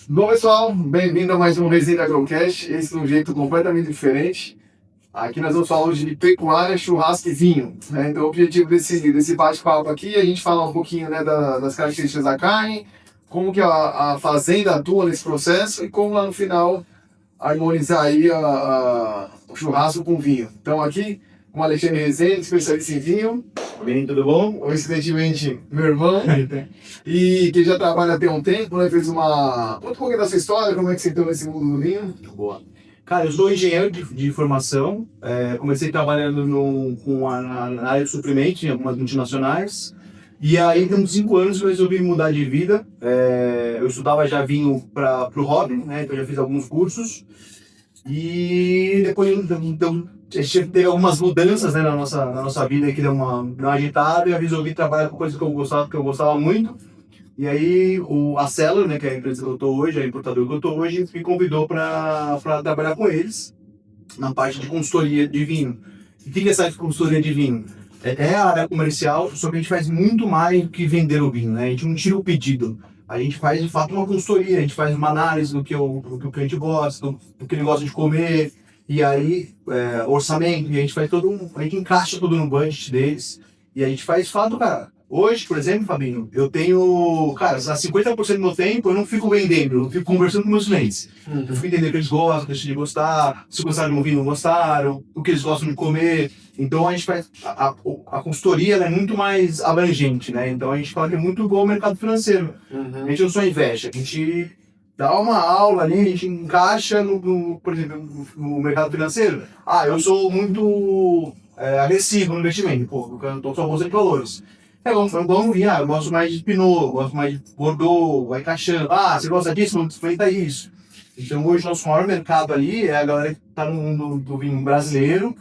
Bom, pessoal, bem-vindo a mais um Resenha Agrocast. Esse é um jeito completamente diferente. Aqui nós vamos falar hoje de pecuária, churrasco e vinho, né? Então, o objetivo desse bate-papo aqui é a gente falar um pouquinho, né, das características da carne, como que a fazenda atua nesse processo e como lá no final harmonizar aí o churrasco com vinho. Então, aqui com o Alexandre Rezende, especialista em vinho. Bem, tudo bom? Coincidentemente, meu irmão, e que já trabalha tem um tempo, né? Conta um pouquinho da sua história, como é que você entrou nesse mundo do vinho. Boa. Cara, eu sou engenheiro de formação, comecei trabalhando na área de suprimentos em algumas multinacionais, e aí, tem uns 5 anos, eu resolvi mudar de vida. Eu estudava já vinho para o hobby, né? Então, já fiz alguns cursos, e depois, então, a gente teve algumas mudanças, né, na nossa vida que deu uma agitada, e eu resolvi trabalhar com coisas que eu gostava muito. E aí a Cellar, né, que é a empresa que eu estou hoje, a importadora que eu estou hoje, me convidou para trabalhar com eles na parte de consultoria de vinho. O que é essa consultoria de vinho? É a área comercial, só que a gente faz muito mais do que vender o vinho, né? A gente não tira o pedido. A gente faz, de fato, uma consultoria, a gente faz uma análise do que o cliente gosta, do que ele gosta de comer, e aí orçamento, e a gente faz a gente encaixa tudo no budget deles, e a gente faz, de fato, cara. Hoje, por exemplo, Fabinho, eu tenho, cara, 50% do meu tempo eu não fico vendendo, eu fico conversando com meus clientes. Eu fico entendendo o que eles gostam, deixam de gostar, se gostaram de ouvir, não gostaram, o que eles gostam de comer. Então a gente faz, a consultoria ela é muito mais abrangente, né? Então a gente fala que é muito igual ao mercado financeiro. A gente não só investe, a gente dá uma aula ali, a gente encaixa, por exemplo, no mercado financeiro. Eu sou muito agressivo no investimento, pô, eu tô só bolsa de valores. Vamos vir, eu gosto mais de Pinot, eu gosto mais de Bordeaux, vai encaixando. Você gosta disso? Vamos experimentar isso. Então hoje nosso maior mercado ali é a galera que está no mundo do vinho brasileiro,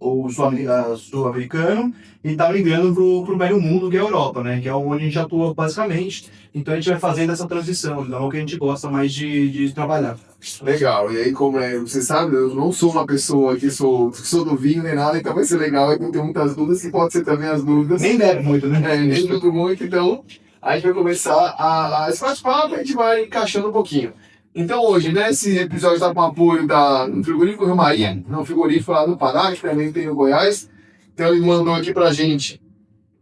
ou sul-americano, e está migrando pro velho mundo, que é a Europa, né? Que é onde a gente atua basicamente. Então a gente vai fazendo essa transição, então é o que a gente gosta mais de trabalhar. Legal, e aí como você sabe, eu não sou uma pessoa que sou do vinho nem nada, então vai ser legal, eu tenho muitas dúvidas, que pode ser também as dúvidas. Nem bebe muito, né? Nem bebe muito, então a gente vai começar esse bate-papo, a gente vai encaixando um pouquinho. Então hoje, né, esse episódio está com apoio do frigorífico Rio Maria, um frigorífico lá do Pará, que também tem no Goiás. Então ele mandou aqui pra gente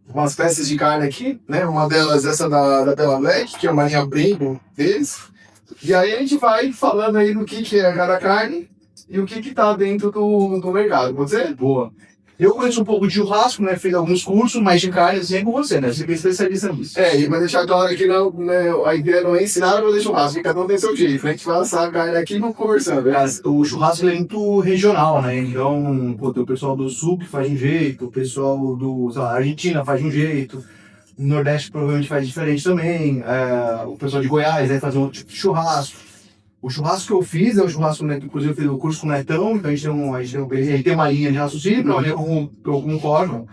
umas peças de carne aqui, né, uma delas essa da Bela Black, que é uma linha premium deles. E aí a gente vai falando aí do que é cada carne e o que tá dentro do mercado, pode ser? Boa. Eu conheço um pouco de churrasco, né? Fiz alguns cursos, mas de carne assim é com você, né? Você é especialista nisso. Mas deixar claro que não, né, a ideia não é ensinar a fazer churrasco, cada um tem seu jeito. A gente vai assar a carne aqui e vamos conversando. Né? O churrasco é muito regional, né? Então, tem o pessoal do Sul que faz de um jeito, o pessoal sei lá, Argentina faz de um jeito, o Nordeste provavelmente faz diferente também, o pessoal de Goiás faz um outro tipo de churrasco. O churrasco que eu fiz é o churrasco, né, que inclusive eu fiz o curso com o Netão, então a gente tem uma linha de raciocínio para olhar como forma.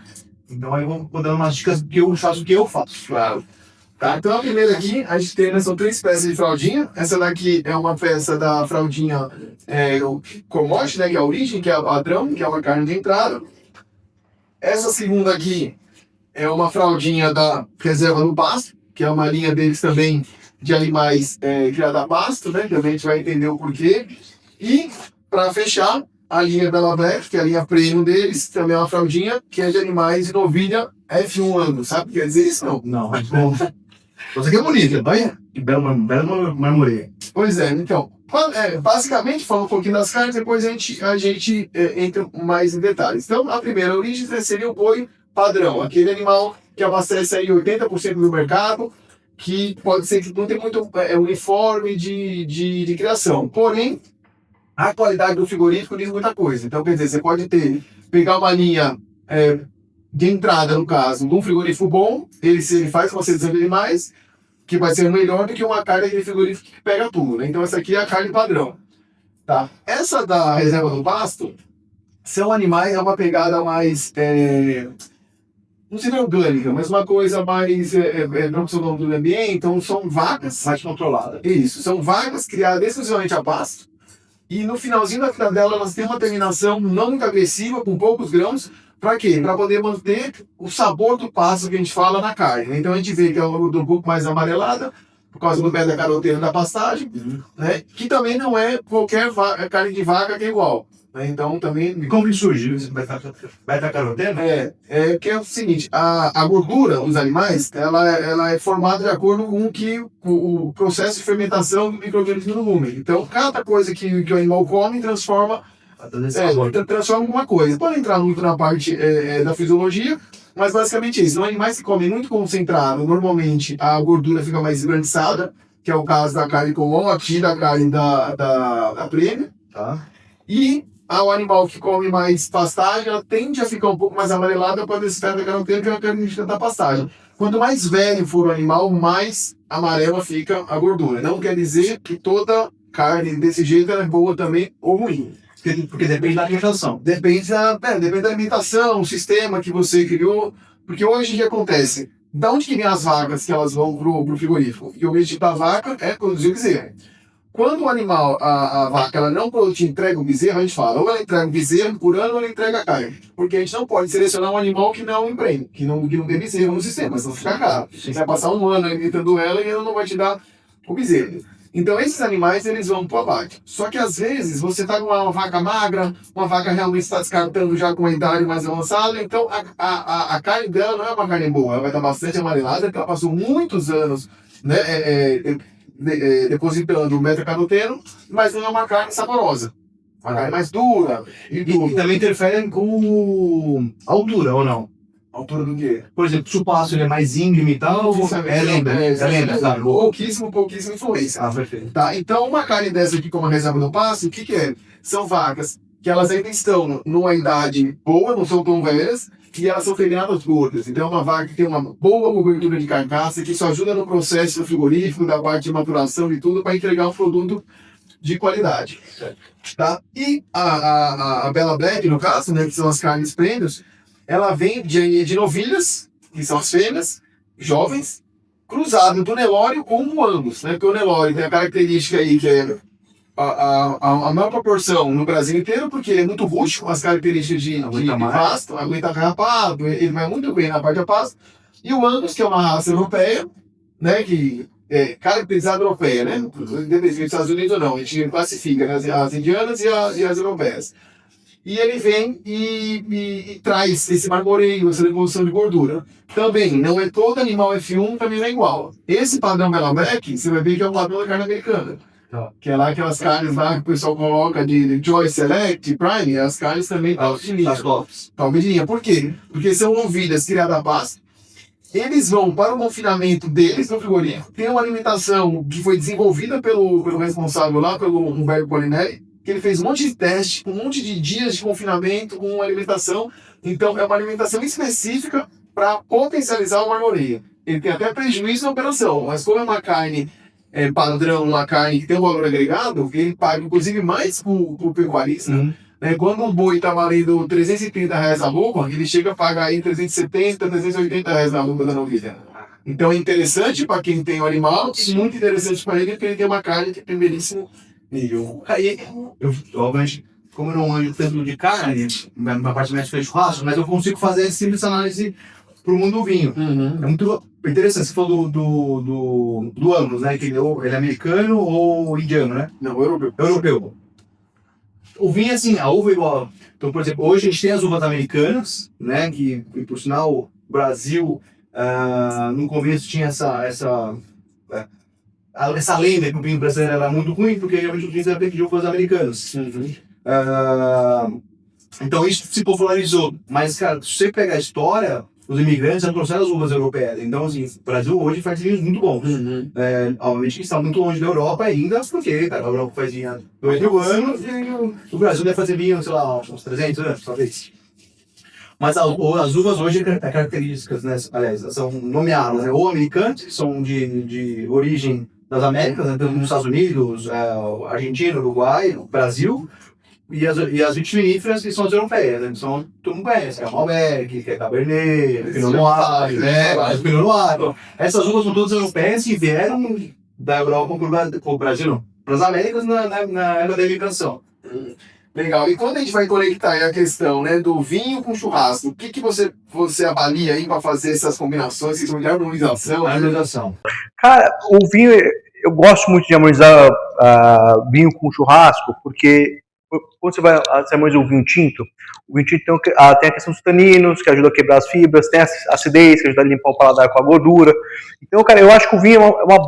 Então aí eu vou dando umas dicas do churrasco que eu faço. Claro. Tá, então a primeira aqui, a gente tem, né, são 3 peças de fraldinha. Essa daqui é uma peça da fraldinha o commodity, né, que é a origem, que é a padrão, que é uma carne de entrada. Essa segunda aqui é uma fraldinha da reserva do pasto, que é uma linha deles também de animais criados a pasto, né? Também a gente vai entender o porquê. E, para fechar, a linha Bela Black, que é a linha premium deles, também é uma fraldinha, que é de animais de novilha F1 ano. Sabe o que quer dizer isso? Não. Não, mas bom. Você que é bonita, olha. Que bela marmoreia. Pois é, então, basicamente, fala um pouquinho das carnes, depois a gente entra mais em detalhes. Então, a primeira origem seria o boi padrão, aquele animal que abastece aí 80% do mercado, que pode ser que não tem muito uniforme de criação. Porém, a qualidade do frigorífico diz muita coisa. Então, quer dizer, você pode pegar uma linha de entrada, no caso, de um frigorífico bom, ele faz com 600 animais, que vai ser melhor do que uma carne de frigorífico que pega tudo, né? Então, essa aqui é a carne padrão. Tá? Essa da reserva do pasto são animais, é uma pegada mais... não seria orgânica, mas uma coisa mais profissional do ambiente. Então são vacas mais controlada. Isso, são vacas criadas exclusivamente a pasto. E no finalzinho da vida dela, elas têm uma terminação não muito agressiva, com poucos grãos. Para quê? Para poder manter o sabor do pasto que a gente fala na carne. Então a gente vê que é uma um pouco mais amarelada, por causa do beta-caroteno da pastagem, né? Que também não é qualquer carne de vaca que é igual. Né? Então também. E como que surge esse beta-caroteno? Que é o seguinte, a gordura dos animais, ela é formada de acordo com o processo de fermentação do micro-organismo no rumen. Então, cada coisa que o animal come transforma alguma coisa. Pode entrar muito na parte da fisiologia, mas basicamente isso. Então, animais que comem muito concentrado, normalmente a gordura fica mais esbranquiçada, que é o caso da carne comum, aqui da carne da prêmio. Tá. E o animal que come mais pastagem, ela tende a ficar um pouco mais amarelada para esse beta-caroteno, que é a característica da pastagem. Quanto mais velho for o animal, mais amarela fica a gordura. Não quer dizer que toda carne desse jeito é boa também ou ruim. Porque depende da alimentação. Depende da alimentação, o sistema que você criou. Porque hoje o que acontece? Da onde que vem as vacas que elas vão pro frigorífico? E o objetivo da vaca é produzir o bezerro. Quando o animal, a vaca, ela não te entrega o bezerro, a gente fala, ou ela entrega o bezerro por ano ou ela entrega a carne. Porque a gente não pode selecionar um animal que não emprega, que não tem bezerro no sistema, senão fica caro. Você vai passar um ano alimentando ela e ela não vai te dar o bezerro. Então esses animais, eles vão pro abate. Só que às vezes você tá com uma vaca magra, uma vaca realmente está descartando já com uma idade mais avançada, então a carne dela não é uma carne boa, ela vai estar bastante amarelada, porque ela passou muitos anos, né, depositando o beta-caroteno, mas não é uma carne saborosa. Uma carne mais dura. E também interfere com a altura, ou não? Altura do quê? Por exemplo, se o passo ele é mais íngreme e tal, é lenda, sabe? Pouquíssima influência. Perfeito. Tá? Então, uma carne dessa aqui, como a reserva do passo, o que é? São vacas que elas ainda estão numa idade boa, não são tão velhas, e elas são fegadas gordas. Então, é uma vaca que tem uma boa cobertura de carcaça, que isso ajuda no processo do frigorífico, da parte de maturação e tudo, para entregar um produto de qualidade. Tá? E a Bela Black, no caso, né, que são as carnes prêmios, ela vem de novilhas, que são as fêmeas, jovens, cruzado do Nelore com o Angus, né? Porque o Nelore tem a característica aí que é a maior proporção no Brasil inteiro, porque ele é muito rústico, as características de pasto, aguenta carrapato, ele vai muito bem na parte da pasto. E o Angus, que é uma raça europeia, né? Que é caracterizada europeia, né? Independente dos Estados Unidos ou não, a gente classifica as indianas e as europeias. E ele vem e traz esse marmoreio, essa devolução de gordura. Também, não é todo animal F1 também não é igual. Esse padrão Bela Black, você vai ver que é o padrão da carne americana. Que é lá aquelas carnes lá que o pessoal coloca de Joy Select, Prime, as carnes também estão de linha. Talvez de linha. Por quê? Porque são ovelhas criadas a pasto. Eles vão para o confinamento deles no frigorífico. Tem uma alimentação que foi desenvolvida pelo responsável lá, pelo Humberto Polinelli, que ele fez um monte de teste, um monte de dias de confinamento com alimentação. Então, é uma alimentação específica para potencializar o marmoreio. Ele tem até prejuízo na operação, mas como é uma carne padrão, uma carne que tem um valor agregado, ele paga, inclusive, mais para o pecuarista. Quando um boi está valendo R$330 a luva, ele chega a pagar aí R$370, R$380 na luva da novilha. Então, é interessante para quem tem o animal e muito interessante para ele, porque ele tem uma carne de primeiríssimo nível. Aí, obviamente, como eu não manjo tanto de carne, na parte mais de churrasco, mas eu consigo fazer simples análise para o mundo do vinho. É muito interessante. Você falou do Angus, né? Que ele é americano ou indiano, né? Não, europeu. Europeu. O vinho, assim, a uva é igual. Então, por exemplo, hoje a gente tem as uvas americanas, né? Que por sinal, o Brasil, no começo tinha essa lenda que o vinho brasileiro era muito ruim, porque realmente o vinho era feito de uvas americanas. Então isso se popularizou. Mas, cara, se você pegar a história, os imigrantes já trouxeram as uvas europeias. Então, assim, o Brasil hoje faz vinhos muito bons. Obviamente que está muito longe da Europa ainda, porque, cara, a Europa faz vinho há 2.000 anos e o Brasil deve fazer vinho, sei lá, uns 300 anos, talvez. Mas as uvas hoje, características, né, aliás, são nomeadas, né, ou americanas, que são de origem das Américas, né, nos Estados Unidos, Argentina, Uruguai, Brasil, e as vitiviníferas, que são as europeias, né, são, todo mundo conhece, que é Malbec, que é Cabernet, Pinot Noir, Pinot Noir. Então, essas uvas são todas europeias que vieram da Europa para o Brasil, não, para as Américas na época da imigração. Legal. E quando a gente vai conectar aí a questão, né, do vinho com churrasco, o que que você avalia aí para fazer essas combinações, questão de harmonização? Né? Harmonização. Cara, o vinho, eu gosto muito de harmonizar vinho com churrasco, porque quando você harmonizar o vinho tinto tem a questão dos taninos, que ajuda a quebrar as fibras, tem a acidez, que ajuda a limpar o paladar com a gordura. Então, cara, eu acho que o vinho é uma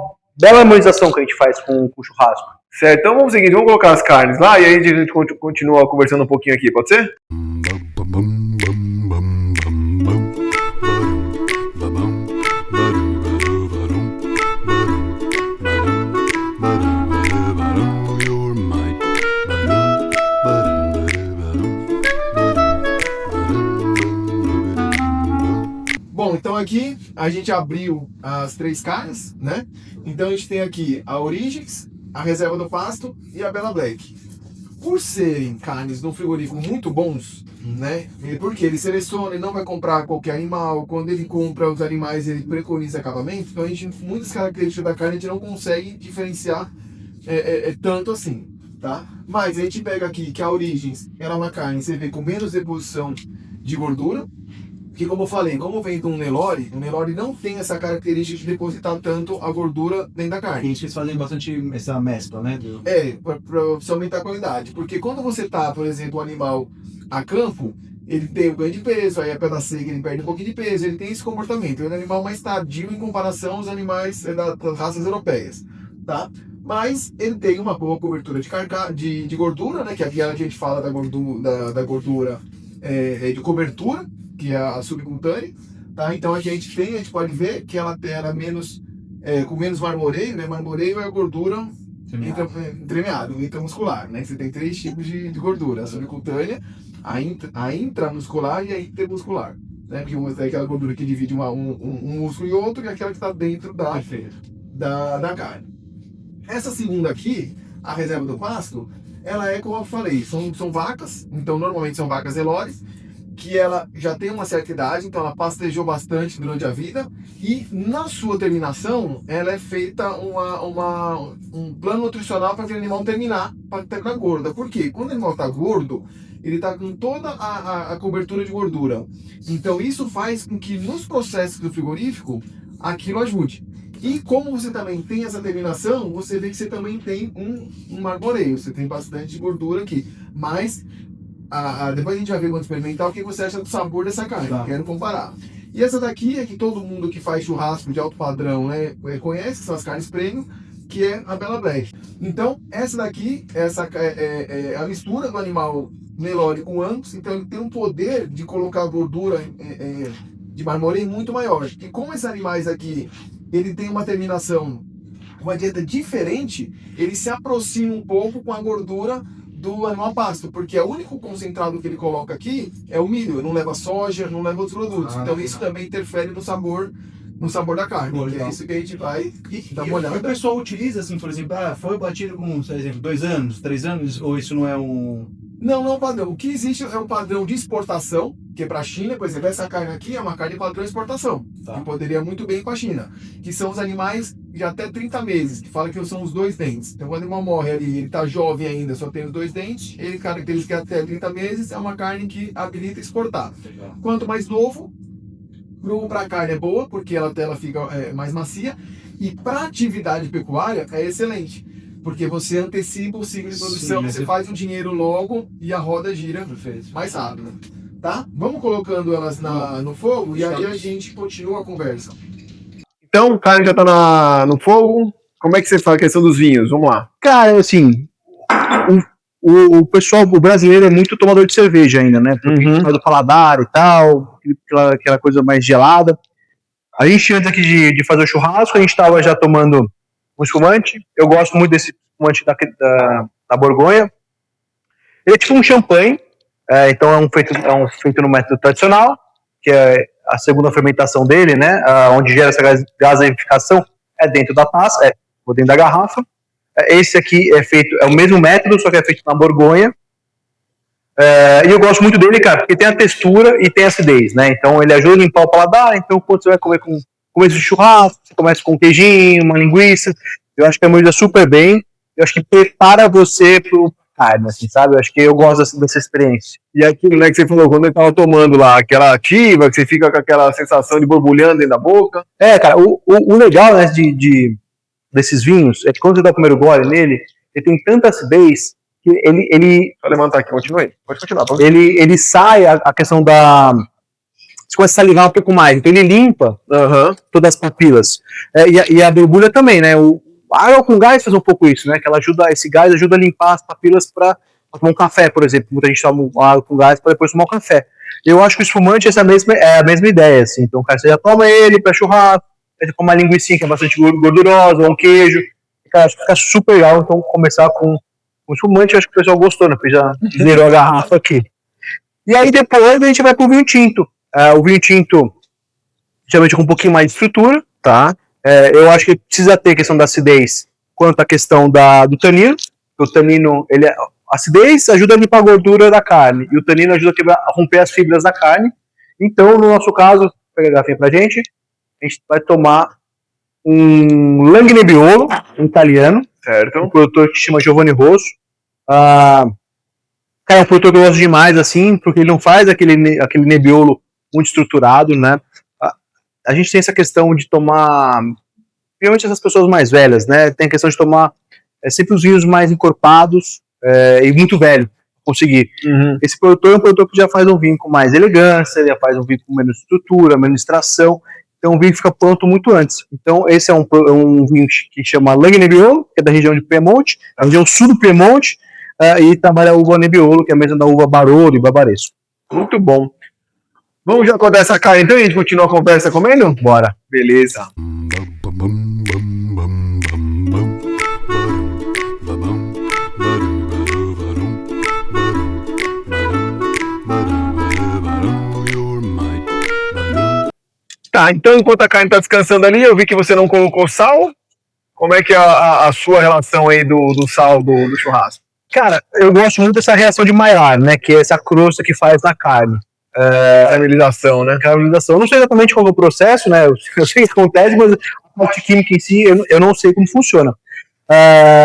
bela harmonização que a gente faz com o churrasco. Certo, então vamos seguir, vamos colocar as carnes lá e aí a gente continua conversando um pouquinho aqui, pode ser? Bom, então aqui a gente abriu as 3 carnes, né? Então a gente tem aqui a Origens, a Reserva do Pasto e a Bela Black. Por serem carnes no frigorífico muito bons, né? Porque ele seleciona, ele não vai comprar qualquer animal. Quando ele compra os animais, ele preconiza acabamento. Então a gente, muitas características da carne a gente não consegue diferenciar tanto assim, tá? Mas a gente pega aqui que a Origens, ela é uma carne, você vê, com menos deposição de gordura. Que, como eu falei, como vem de um Nelore, o Nelore não tem essa característica de depositar tanto a gordura dentro da carne. Eles fazem bastante essa mescla, né? Para você aumentar a qualidade. Porque quando você tá, por exemplo, o animal a campo, ele tem um ganho de peso, aí a pedra seca ele perde um pouquinho de peso, ele tem esse comportamento. Ele é um animal mais tardio em comparação aos animais das raças europeias, tá? Mas ele tem uma boa cobertura de gordura, né? Que aqui a gente fala da gordura de cobertura, que é a subcutânea, tá? Então a gente pode ver que ela é menos, com menos marmoreio, né? Marmoreio é a gordura entremeado, intramuscular, né? Você tem 3 tipos de gordura: a subcutânea, a intramuscular e a intermuscular, né? Porque uma é aquela gordura que divide um músculo e outro, e aquela que está dentro da carne. Essa segunda aqui, a Reserva do Pasto, ela é, como eu falei, são vacas, então normalmente são vacas Nelores, que ela já tem uma certa idade, então ela pastejou bastante durante a vida, e na sua terminação ela é feita um plano nutricional para aquele animal terminar gorda. Por quê? Quando o animal está gordo, ele está com toda a cobertura de gordura. Então isso faz com que nos processos do frigorífico aquilo ajude. E como você também tem essa terminação, você vê que você também tem um marmoreio, você tem bastante gordura aqui, mas depois a gente vai ver quando experimentar o que você acha do sabor dessa carne. Tá. Quero comparar. E essa daqui é que todo mundo que faz churrasco de alto padrão, né, conhece, que são as carnes premium, que é a Bela Black. Então, essa daqui é a mistura do animal Nelore com Angus, então ele tem um poder de colocar gordura de marmoreio muito maior. E como esses animais aqui, ele tem uma terminação, uma dieta diferente, ele se aproxima um pouco com a gordura do animal pasto, porque o único concentrado que ele coloca aqui é o milho, não leva soja, não leva outros produtos. Então isso também interfere no sabor da carne. Que é isso que a gente vai dar uma olhada. O pessoal utiliza, assim, por exemplo, foi batido com, por exemplo, 2 anos, 3 anos, ou isso não é um... Não é um padrão. O que existe é um padrão de exportação, que é para a China. Por exemplo, essa carne aqui é uma carne padrão de exportação, que poderia muito bem ir para a China, que são os animais de até 30 meses, que fala que são os 2 dentes. Então, quando o animal morre ali, ele está jovem ainda, só tem os 2 dentes, ele caracteriza até 30 meses, é uma carne que habilita exportar. Quanto mais novo, para a carne é boa, porque ela fica mais macia, e para atividade pecuária é excelente. Porque você antecipa o ciclo de produção, você faz um dinheiro logo e a roda gira mais rápido. Tá? Vamos colocando elas no fogo e aí a gente continua a conversa. Então, o carne já tá no fogo. Como é que você faz a questão dos vinhos? Vamos lá. Cara, assim, o pessoal, o brasileiro é muito tomador de cerveja ainda, né? Porque faz do paladar e tal, aquela coisa mais gelada. A gente, antes aqui de fazer o churrasco, a gente estava já tomando um espumante. Eu gosto muito desse espumante da Borgonha. Ele é tipo um champanhe, então é um feito no método tradicional, que é a segunda fermentação dele, né? Onde gera essa gaseificação é dentro da taça, ou dentro da garrafa. Esse aqui é o mesmo método, só que é feito na Borgonha. E eu gosto muito dele, cara, porque tem a textura e tem a acidez, né? Então ele ajuda a limpar o paladar. Então quando você vai comer com começo de churrasco, você começa com um queijinho, uma linguiça. Eu acho que harmoniza super bem. Eu acho que prepara você carne, assim, sabe? Eu acho que eu gosto dessa experiência. E aquilo, né, que você falou, quando ele tava tomando lá, aquela ativa, que você fica com aquela sensação de borbulhando dentro da boca. Cara, o legal, né, desses vinhos é que quando você dá o primeiro gole nele, ele tem tanta acidez que ele Só levantar aqui, continue. Pode continuar. ele sai a questão da... Você começa a salivar um pouco mais, então ele limpa todas as papilas. E a borbulha também, né? A água com gás faz um pouco isso, né? Que ela ajuda, esse gás ajuda a limpar as papilas para tomar um café, por exemplo. Muita gente toma água com gás para depois tomar um café. Eu acho que o espumante é a mesma ideia, assim. Então, cara, você já toma ele para churrasco, você come uma linguiça que é bastante gordurosa, ou um queijo. Cara, acho que fica super legal. Então, começar com o espumante, eu acho que o pessoal gostou, né? Porque já zerou a garrafa aqui. E aí, depois, a gente vai pro vinho tinto. O vinho tinto, geralmente com um pouquinho mais de estrutura, tá? Eu acho que precisa ter a questão da acidez quanto à questão do tanino. O tanino, a acidez ajuda a limpar a gordura da carne e o tanino ajuda a romper as fibras da carne. Então, no nosso caso, vou pegar a garrafinha pra gente, a gente vai tomar um Langhe Nebbiolo, um italiano, Certo. um produtor que se chama Giovanni Rosso. É um produtor que eu gosto demais, assim, porque ele não faz aquele Nebbiolo muito estruturado, né? A gente tem essa questão de tomar, principalmente essas pessoas mais velhas, né? Tem a questão de tomar sempre os vinhos mais encorpados e muito velho, conseguir. Esse produtor é um produtor que já faz um vinho com mais elegância, ele já faz um vinho com menos estrutura, menos extração, então o vinho fica pronto muito antes. Então esse é um vinho que chama Langhe Nebbiolo, que é da região de Piemonte, a região sul do Piemonte, e trabalha a uva Nebbiolo, que é a mesma da uva Barolo e Barbaresco. Muito bom. Vamos já cortar essa carne então e a gente continua a conversa comendo? Bora. Beleza. Tá, então enquanto a carne tá descansando ali, eu vi que você não colocou sal. Como é que é a sua relação aí do sal do churrasco? Cara, eu gosto muito dessa reação de Maillard, né? Que é essa crosta que faz na carne. Caramelização, né? Caramelização. Eu não sei exatamente qual é o processo, né? Eu sei que acontece, mas a parte química em si, eu não sei como funciona.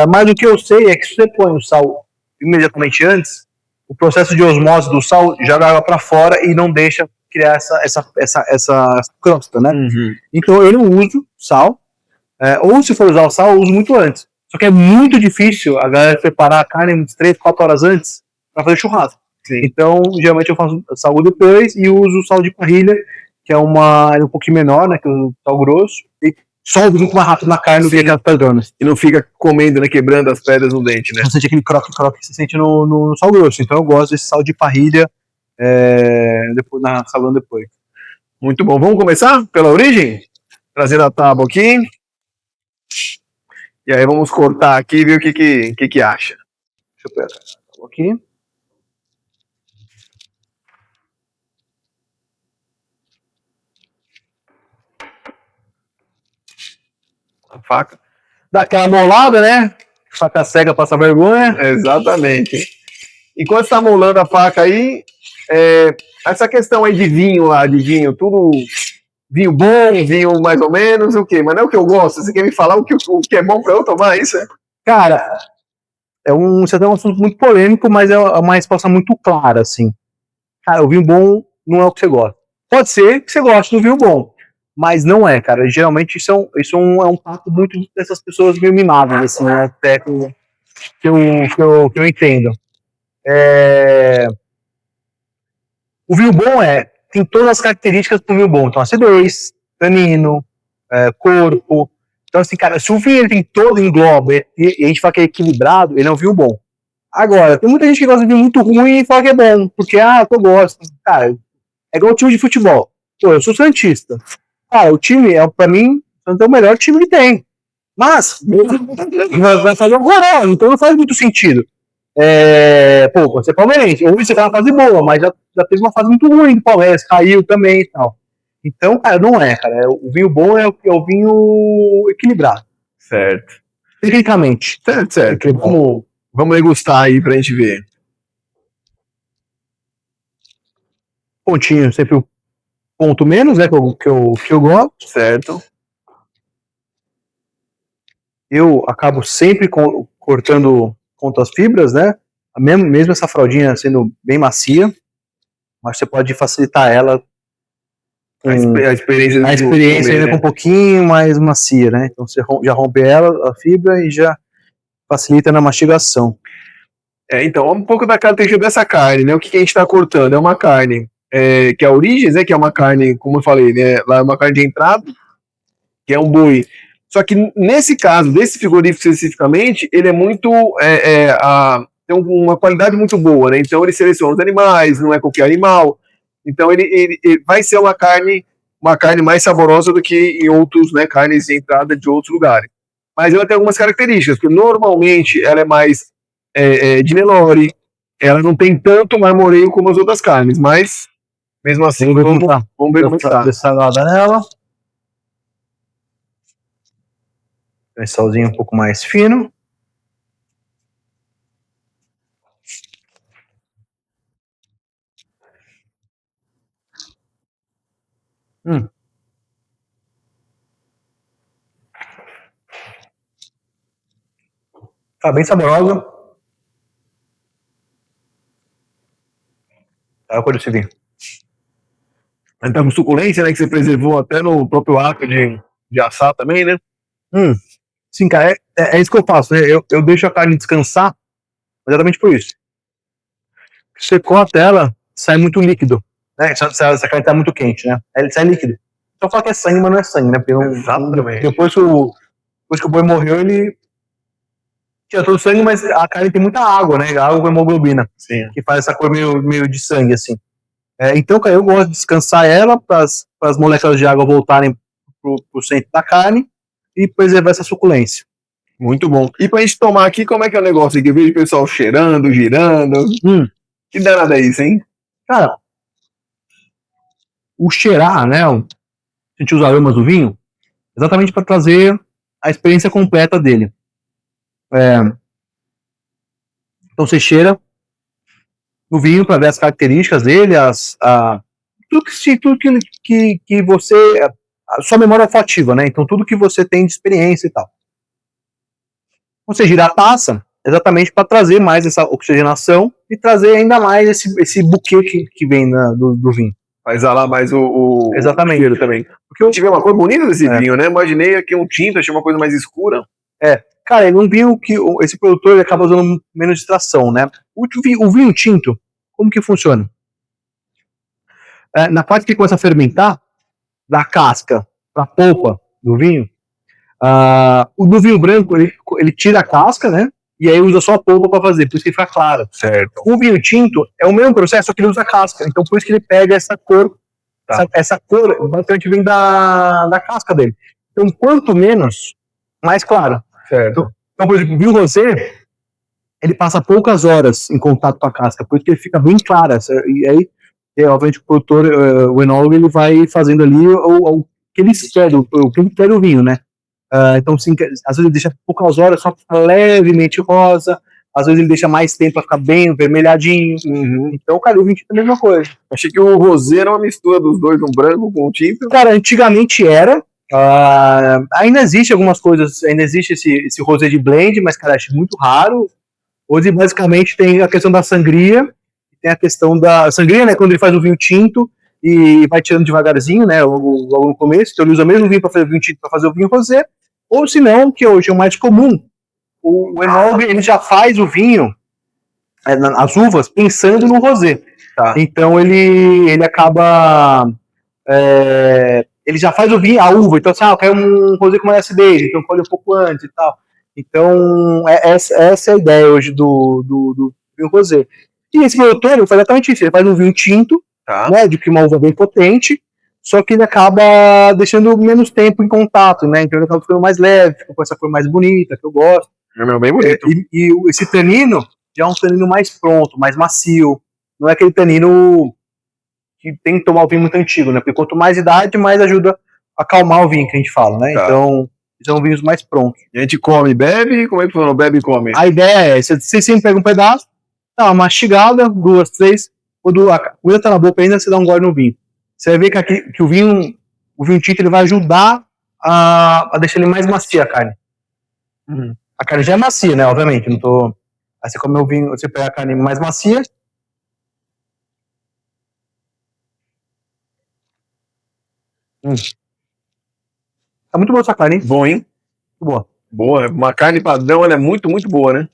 Mas o que eu sei é que se você põe o sal imediatamente antes, o processo de osmose do sal joga água para fora e não deixa criar essa crosta, né? Então eu não uso sal, ou se for usar o sal, eu uso muito antes. Só que é muito difícil a galera preparar a carne uns 3, 4 horas antes para fazer churrasco. Sim. Então, geralmente eu faço sal depois e uso o sal de parrilha, que é um pouquinho menor, né, que o sal grosso, e solve muito mais rápido na carne do que aquelas pedronas. E não fica comendo, né, quebrando as pedras no dente, né? Você sente aquele croque-croque que você sente no sal grosso. Então eu gosto desse sal de parrilha salando depois. Muito bom. Vamos começar pela origem? Trazendo a tábua aqui. E aí vamos cortar aqui e ver o que acha. Deixa eu pegar a tábua aqui. A faca. Dá aquela molada, né? Faca cega passa vergonha. Exatamente. Enquanto está molando a faca aí, essa questão aí de vinho lá, tudo vinho bom, vinho mais ou menos, o quê? Mas não é o que eu gosto. Você quer me falar o que é bom para eu tomar isso? Cara, você tem um assunto muito polêmico, mas é uma resposta muito clara, assim. Cara, o vinho bom não é o que você gosta. Pode ser que você goste do vinho bom, mas não é, cara. Geralmente isso é um papo muito dessas pessoas meio mimadas, assim, né? Até que eu entendo. O vinho bom tem todas as características do vinho bom. Então, acidez, tanino, corpo. Então, assim, cara, se o vinho tem todo, engloba, e a gente fala que é equilibrado, ele é um vinho bom. Agora, tem muita gente que gosta de vinho muito ruim e fala que é bom, porque, eu gosto. Cara, é igual o time de futebol. Pô, eu sou santista. Cara, o time, pra mim, é o melhor time que tem. Mas, vai fazer um horror, então não faz muito sentido. Você é palmeirense, ou você tá na fase boa, mas já teve uma fase muito ruim do Palmeiras, caiu também e tal. Então, cara, não é, cara. O vinho bom é o vinho equilibrado. Certo. Tecnicamente. Certo. Vamos degustar aí pra gente ver. Pontinho, sempre o ponto menos, né, que eu gosto. Certo. Eu acabo sempre cortando contra as fibras, né? mesmo essa fraldinha sendo bem macia, mas você pode facilitar ela com A experiência a experiência ainda com um pouquinho mais macia, né? Então você já rompe ela, a fibra, e já facilita na mastigação. Então, um pouco da característica dessa carne, né? O que a gente está cortando? É uma carne que é a Origens, né? Que é uma carne, como eu falei, né? Lá é uma carne de entrada, que é um boi. Só que nesse caso, desse frigorífico especificamente, ele é muito. Tem uma qualidade muito boa, né? Então ele seleciona os animais, não é qualquer animal. Então ele vai ser uma carne mais saborosa do que em outros, né? Carnes de entrada de outros lugares. Mas ela tem algumas características, porque normalmente ela é mais de Nelore, ela não tem tanto marmoreio como as outras carnes, mas mesmo assim, vamos ver como está. Salada nela. Um salzinho um pouco mais fino. Tá bem saborosa. Tá a cor desse vinho. Tá com suculência, né? Que você preservou até no próprio ato de assar também, né? Sim, cara, é isso que eu faço, né? Eu deixo a carne descansar exatamente por isso. Você corta ela, sai muito líquido, né? Essa carne tá muito quente, né? Aí ele sai líquido. Só fala que é sangue, mas não é sangue, né? Porque Exatamente. depois que o boi morreu, ele tira todo o sangue, mas a carne tem muita água, né? Água com hemoglobina. Sim. Que faz essa cor meio de sangue, assim. Então, cara, eu gosto de descansar ela para as moléculas de água voltarem pro centro da carne e preservar essa suculência. Muito bom. E pra gente tomar aqui, como é que é o negócio aqui? Eu vejo o pessoal cheirando, girando. Que danada é isso, hein? Cara, o cheirar, né? Sentir os aromas do vinho, exatamente para trazer a experiência completa dele. Então você cheira no vinho para ver as características dele, tudo que você. A sua memória olfativa, né? Então tudo que você tem de experiência e tal. Você gira a taça exatamente para trazer mais essa oxigenação e trazer ainda mais esse buquê que vem do vinho. Vai exalar mais o Exatamente. cheiro também. Porque eu tive uma cor bonita desse vinho, né? Imaginei aqui um tinto, achei uma coisa mais escura. Cara, ele é um vinho que esse produtor ele acaba usando menos extração, né? O vinho tinto, como que funciona? Na parte que começa a fermentar, da casca para a polpa do vinho, o do vinho branco, ele tira a casca, né? E aí usa só a polpa para fazer, por isso que ele fica claro. Certo. O vinho tinto é o mesmo processo, só que ele usa casca. Então por isso que ele pega essa cor. Tá. Essa cor basicamente vem da casca dele. Então quanto menos, mais claro. Certo. Então, por exemplo, o vinho rosé, ele passa poucas horas em contato com a casca, por isso que ele fica bem claro. E aí, obviamente, o produtor, o enólogo, ele vai fazendo ali o que ele quer, o que ele quer do vinho, né? Então, sim, às vezes ele deixa poucas horas só para ficar levemente rosa, às vezes ele deixa mais tempo para ficar bem vermelhadinho. Então, cara, o vinho tinto é a mesma coisa. Achei que o rosé era uma mistura dos dois, um branco com o tinto. Cara, antigamente era. Ainda existe algumas coisas, ainda existe esse rosé de blend, mas, cara, acho muito raro. Hoje, basicamente, tem a questão da sangria, tem a questão da sangria, né, quando ele faz o vinho tinto e vai tirando devagarzinho, né, logo no começo, então ele usa o mesmo vinho para fazer o vinho tinto para fazer o vinho rosé, ou se não, que hoje é o mais comum, o enólogo, ele já faz o vinho, as uvas, pensando no rosé. Tá. Então ele acaba... ele já faz o vinho, a uva, então assim, eu quero um rosé com mais acidez, então colhe um pouco antes e tal. Então, essa é a ideia hoje do vinho rosé. E esse produtor, ele faz exatamente isso, ele faz um vinho tinto, né, de uma uva bem potente, só que ele acaba deixando menos tempo em contato, né, então ele acaba ficando mais leve, fica com essa cor mais bonita, que eu gosto. É bem bonito. E esse tanino já é um tanino mais pronto, mais macio, não é aquele tanino que tem que tomar o vinho muito antigo, né? Porque quanto mais idade, mais ajuda a acalmar o vinho, que a gente fala, né? Tá. Então, são vinhos mais prontos. E a gente come e bebe? Como é que funciona? Bebe e come? A ideia é, você sempre pega um pedaço, dá uma mastigada, 2, 3, quando a comida tá na boca ainda, você dá um gole no vinho. Você vai ver que o vinho tinto, ele vai ajudar a deixar ele mais macia, a carne. A carne já é macia, né? Obviamente, não tô... Aí você come o vinho, você pega a carne mais macia. Tá muito boa essa carne, hein? Bom, hein? Muito boa. Boa. Uma carne padrão, ela é muito, muito boa, né?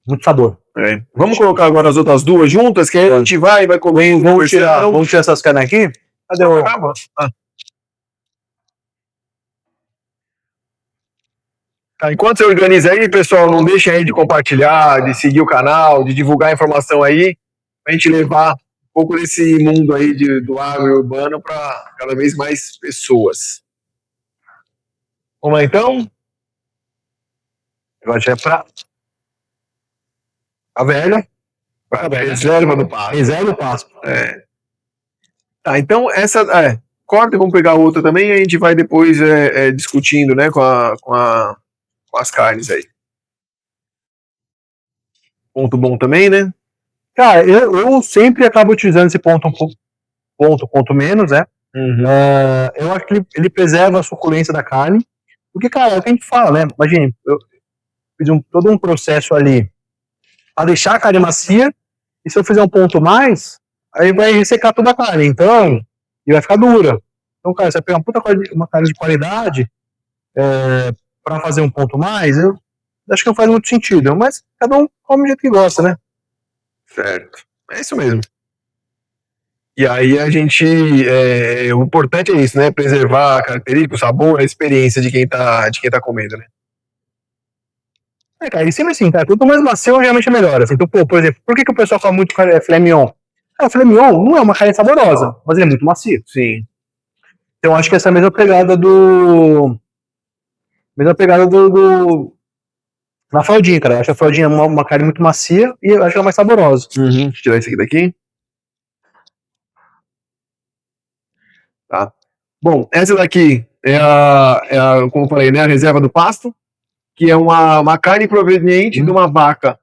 Muito sabor. É. Vamos colocar agora as outras duas juntas, que aí a gente vai comer. Vamos tirar essas carnes aqui. Cadê o... Tá, enquanto você organiza aí, pessoal, não deixem aí de compartilhar, de seguir o canal, de divulgar a informação aí, pra gente levar um pouco desse mundo aí do agro urbano para cada vez mais pessoas. Vamos lá, então? Agora já é pra... A velha. Reserva do pasto. Reserva o pasto. Tá, então essa... corta, vamos pegar outra também e a gente vai depois discutindo, né, com as carnes aí. Ponto bom também, né? Cara, eu sempre acabo utilizando esse ponto menos, né? Eu acho que ele preserva a suculência da carne. Porque, cara, é o que a gente fala, né? Imagina, eu fiz todo um processo ali para deixar a carne macia, e se eu fizer um ponto mais, aí vai ressecar toda a carne, então, e vai ficar dura. Então, cara, você vai pegar uma carne de qualidade para fazer um ponto mais, eu acho que não faz muito sentido, mas cada um come do jeito que gosta, né? Certo. É isso mesmo. E aí a gente... o importante é isso, né? Preservar a característica, o sabor, a experiência de quem tá comendo, né? Cara, e sempre assim, cara, quanto mais macio, geralmente é melhor. Assim. Então, por exemplo, por que o pessoal come muito filé mignon? O filé mignon não é uma carne saborosa, mas ele é muito macio. Sim. Então, acho que essa é a mesma pegada do na fraldinha, cara. Eu acho a fraldinha uma carne muito macia e eu acho ela mais saborosa. Deixa eu tirar esse aqui daqui. Tá. Bom, essa daqui é como eu falei, né, a reserva do pasto, que é uma carne proveniente de uma vaca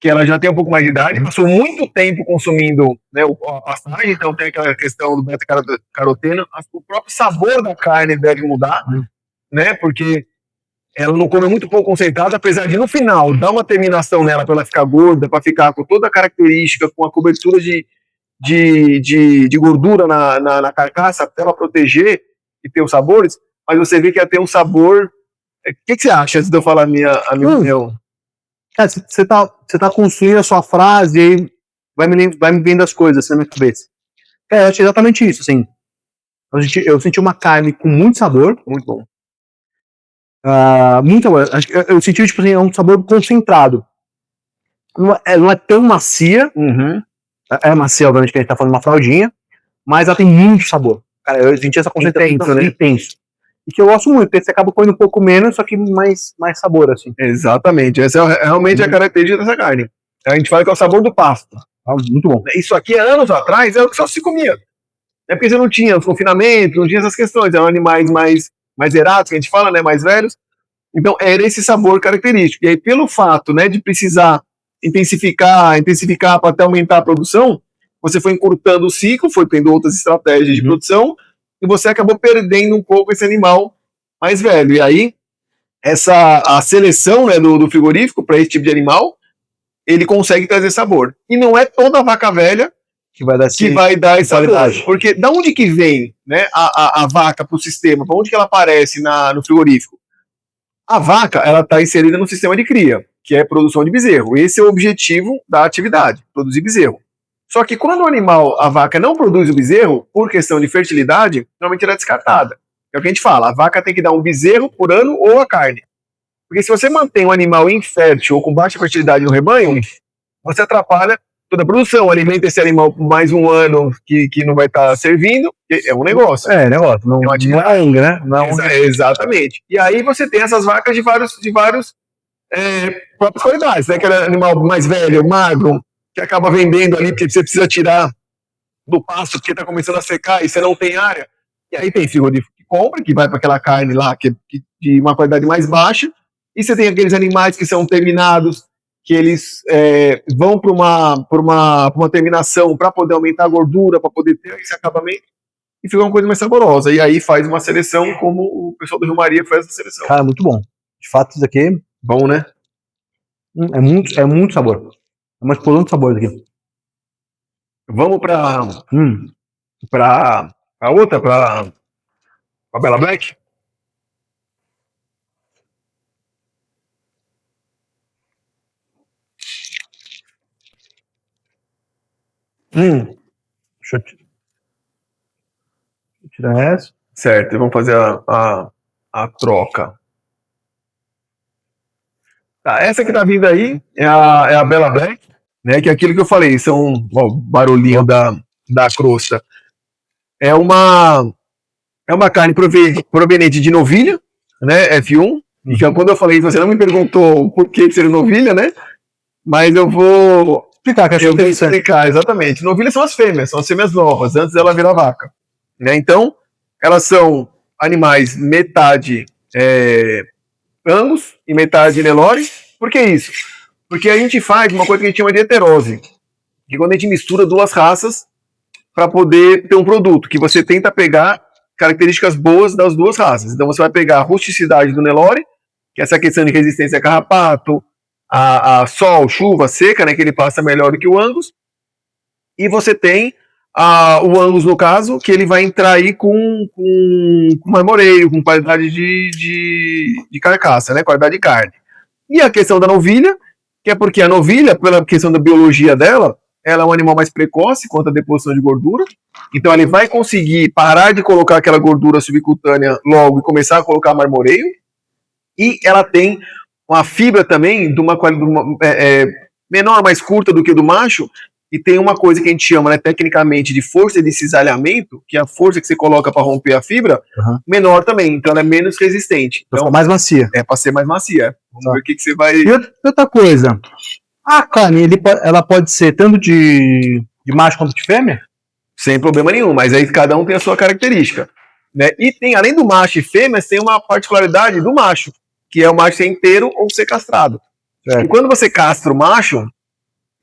que ela já tem um pouco mais de idade, passou muito tempo consumindo, né, a pastagem, então tem aquela questão do beta-caroteno, o próprio sabor da carne deve mudar, né, porque ela não come muito pouco concentrado, apesar de no final dar uma terminação nela para ela ficar gorda, para ficar com toda a característica, com a cobertura de gordura na carcaça, para ela proteger e ter os sabores, mas você vê que ela tem um sabor. O que você acha antes de eu falar a minha opinião? Cara, você tá construindo a sua frase e aí vai me vendo as coisas assim, na minha cabeça. Eu acho exatamente isso, assim. Eu senti uma carne com muito sabor. Muito bom. Muito sabor. Eu senti, tipo assim, é um sabor concentrado. Não é tão macia. É macia, obviamente, que a gente tá falando de uma fraldinha, mas ela tem muito sabor. Cara, eu senti essa concentração intenso. E que eu gosto muito, porque você acaba comendo um pouco menos, só que mais sabor, assim. Exatamente, essa é realmente a característica dessa carne. A gente fala que é o sabor do pasto. Muito bom. Isso aqui, anos atrás, era o que só se comia. É porque você não tinha os confinamentos, não tinha essas questões, eram animais mais erados, que a gente fala, né, mais velhos. Então, era esse sabor característico. E aí, pelo fato, né, de precisar intensificar para até aumentar a produção, você foi encurtando o ciclo, foi tendo outras estratégias de produção, e você acabou perdendo um pouco esse animal mais velho. E aí, a seleção, né, do frigorífico para esse tipo de animal, ele consegue trazer sabor. E não é toda vaca velha que vai dar essa qualidade. Porque da onde que vem, né, a vaca para o sistema? Para onde que ela aparece no frigorífico? A vaca, ela está inserida no sistema de cria, que é produção de bezerro. Esse é o objetivo da atividade, produzir bezerro. Só que quando a vaca não produz o bezerro, por questão de fertilidade, normalmente ela é descartada. É o que a gente fala, a vaca tem que dar um bezerro por ano ou a carne. Porque se você mantém um animal infértil ou com baixa fertilidade no rebanho, você atrapalha toda a produção, alimenta esse animal por mais um ano que não vai estar servindo, é um negócio. Negócio, não é ONG, né? Exatamente. E aí você tem essas vacas de vários próprias qualidades, né? Aquele animal mais velho, magro, que acaba vendendo ali porque você precisa tirar do pasto porque está começando a secar e você não tem área. E aí tem frigorífico que compra, que vai para aquela carne lá que de uma qualidade mais baixa, e você tem aqueles animais que são terminados, que eles vão para uma terminação para poder aumentar a gordura, para poder ter esse acabamento, e fica uma coisa mais saborosa. E aí faz uma seleção como o pessoal do Rio Maria faz essa seleção. Cara, muito bom. De fato, isso aqui... Bom, né? É muito sabor. É uma explosão de sabor aqui. Vamos pra outra, pra Bela Black? Deixa eu tirar essa. Certo, vamos fazer a troca. Tá, essa que tá vindo aí é a Bela Black, né? Que é aquilo que eu falei, são ó, o barulhinho da crosta. É uma carne proveniente de novilha, né? F1. Então, quando eu falei, você não me perguntou por que seria novilha, né? Mas eu vou Explicar, que eu acho vou interessante. explicar, exatamente. Novilhas são as fêmeas novas, antes dela virar vaca. Né? Então, elas são animais metade Angus e metade Nelore. Por que isso? Porque a gente faz uma coisa que a gente chama de heterose, que é quando a gente mistura duas raças para poder ter um produto, que você tenta pegar características boas das duas raças. Então você vai pegar a rusticidade do Nelore, que é essa questão de resistência a carrapato, a sol, chuva, seca, né, que ele passa melhor do que o Angus, e você tem o Angus, no caso, que ele vai entrar aí com marmoreio, com qualidade de carcaça, né, qualidade de carne. E a questão da novilha, que é porque a novilha, pela questão da biologia dela, ela é um animal mais precoce quanto à deposição de gordura, então ele vai conseguir parar de colocar aquela gordura subcutânea logo e começar a colocar marmoreio, e ela tem uma fibra também de uma qualidade menor, mais curta do que do macho, e tem uma coisa que a gente chama, né, tecnicamente, de força de cisalhamento, que é a força que você coloca para romper a fibra, menor também, então ela é menos resistente. Então, mais macia. É para ser mais macia. Vamos ver o que você vai... E outra coisa, a carne, ela pode ser tanto de macho quanto de fêmea? Sem problema nenhum, mas aí cada um tem a sua característica. Né? E tem, além do macho e fêmea, tem uma particularidade do macho, que é o macho ser inteiro ou ser castrado. E quando você castra o macho,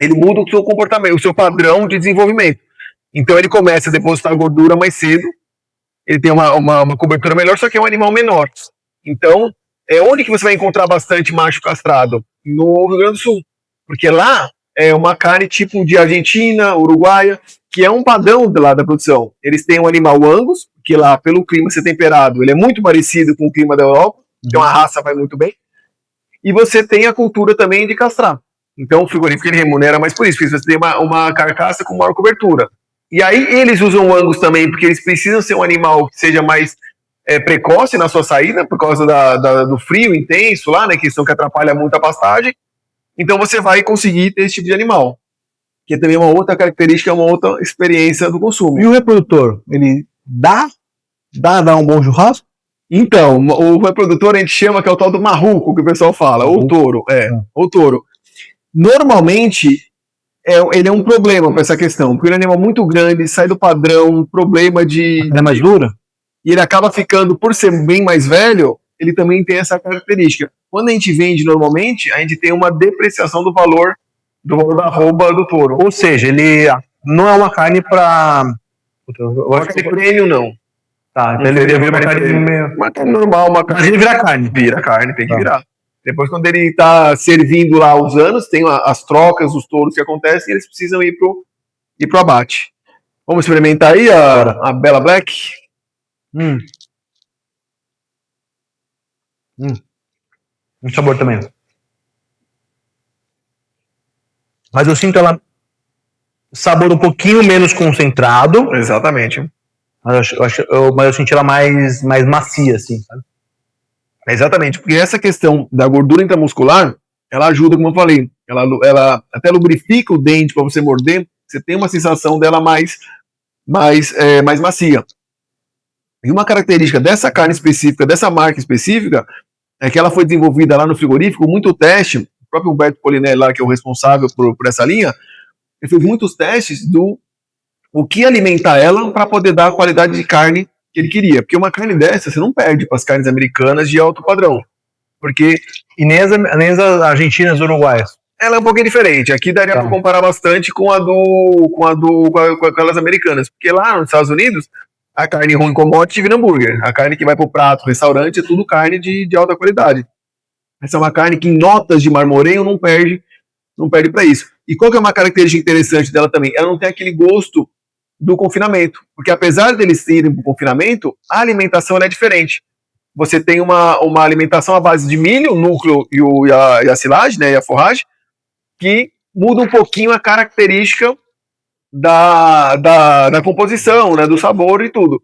ele muda o seu comportamento, o seu padrão de desenvolvimento. Então ele começa a depositar gordura mais cedo, ele tem uma cobertura melhor, só que é um animal menor. Então, onde que você vai encontrar bastante macho castrado? No Rio Grande do Sul. Porque lá é uma carne tipo de Argentina, Uruguaia, que é um padrão lá da produção. Eles têm um animal Angus, que lá, pelo clima ser temperado, ele é muito parecido com o clima da Europa, então a raça vai muito bem. E você tem a cultura também de castrar. Então o frigorífico ele remunera mais por isso, porque você tem uma carcaça com maior cobertura. E aí eles usam o Angus também, porque eles precisam ser um animal que seja mais precoce na sua saída, por causa do frio intenso lá, né, que atrapalha muito a pastagem. Então você vai conseguir ter esse tipo de animal, que é também uma outra característica, uma outra experiência do consumo. E o reprodutor, ele dá um bom churrasco? Então, o reprodutor a gente chama que é o tal do marruco, que o pessoal fala, ou touro, ou touro. Normalmente, ele é um problema para essa questão, porque ele é um animal muito grande, sai do padrão, um problema de... Ela é mais dura? E ele acaba ficando, por ser bem mais velho, ele também tem essa característica. Quando a gente vende normalmente, a gente tem uma depreciação do valor da arroba do touro. Ou seja, ele não é uma carne para... Eu acho que prêmio não. Tá, então ele deveria virar uma carne meio... Uma carne normal, uma carne... Mas ele vira carne. Vira carne, tem que virar. Depois, quando ele está servindo lá os anos, tem as trocas, os touros que acontecem, e eles precisam ir pro abate. Vamos experimentar aí a Bela Black? Um sabor também. Mas eu sinto ela sabor um pouquinho menos concentrado. Exatamente. Mas eu senti ela mais macia, assim, sabe? Exatamente, porque essa questão da gordura intramuscular, ela ajuda, como eu falei, ela até lubrifica o dente para você morder, você tem uma sensação dela mais macia. E uma característica dessa carne específica, dessa marca específica, é que ela foi desenvolvida lá no frigorífico, muito teste, o próprio Humberto Polinelli lá, que é o responsável por essa linha, ele fez muitos testes do o que alimentar ela para poder dar a qualidade de carne que ele queria. Porque uma carne dessa, você não perde para as carnes americanas de alto padrão. Porque... E nem as argentinas e uruguaias. Ela é um pouquinho diferente. Aqui daria para comparar bastante com aquelas americanas. Porque lá nos Estados Unidos, a carne ruim commodity vira hambúrguer. A carne que vai para o prato, restaurante, é tudo carne de alta qualidade. Essa é uma carne que em notas de marmoreio não perde para isso. E qual que é uma característica interessante dela também? Ela não tem aquele gosto do confinamento, porque apesar deles irem para o confinamento, a alimentação ela é diferente. Você tem uma alimentação à base de milho, o núcleo e a silagem, né, e a forragem, que muda um pouquinho a característica da composição, né, do sabor e tudo.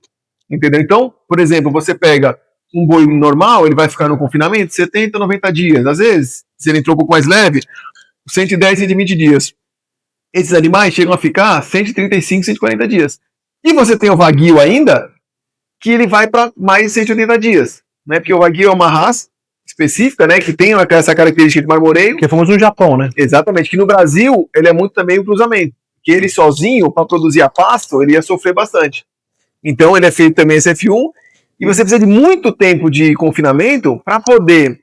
Entendeu? Então, por exemplo, você pega um boi normal, ele vai ficar no confinamento 70, 90 dias. Às vezes, se ele entrou um pouco mais leve, 110, 120 dias. Esses animais chegam a ficar 135, 140 dias. E você tem o Wagyu ainda, que ele vai para mais de 180 dias. Né? Porque o Wagyu é uma raça específica, né, que tem essa característica de marmoreio. Que é famoso no Japão, né? Exatamente. Que no Brasil, ele é muito também o cruzamento. Que ele sozinho, para produzir a pasto, ele ia sofrer bastante. Então, ele é feito também SF1, e você precisa de muito tempo de confinamento para poder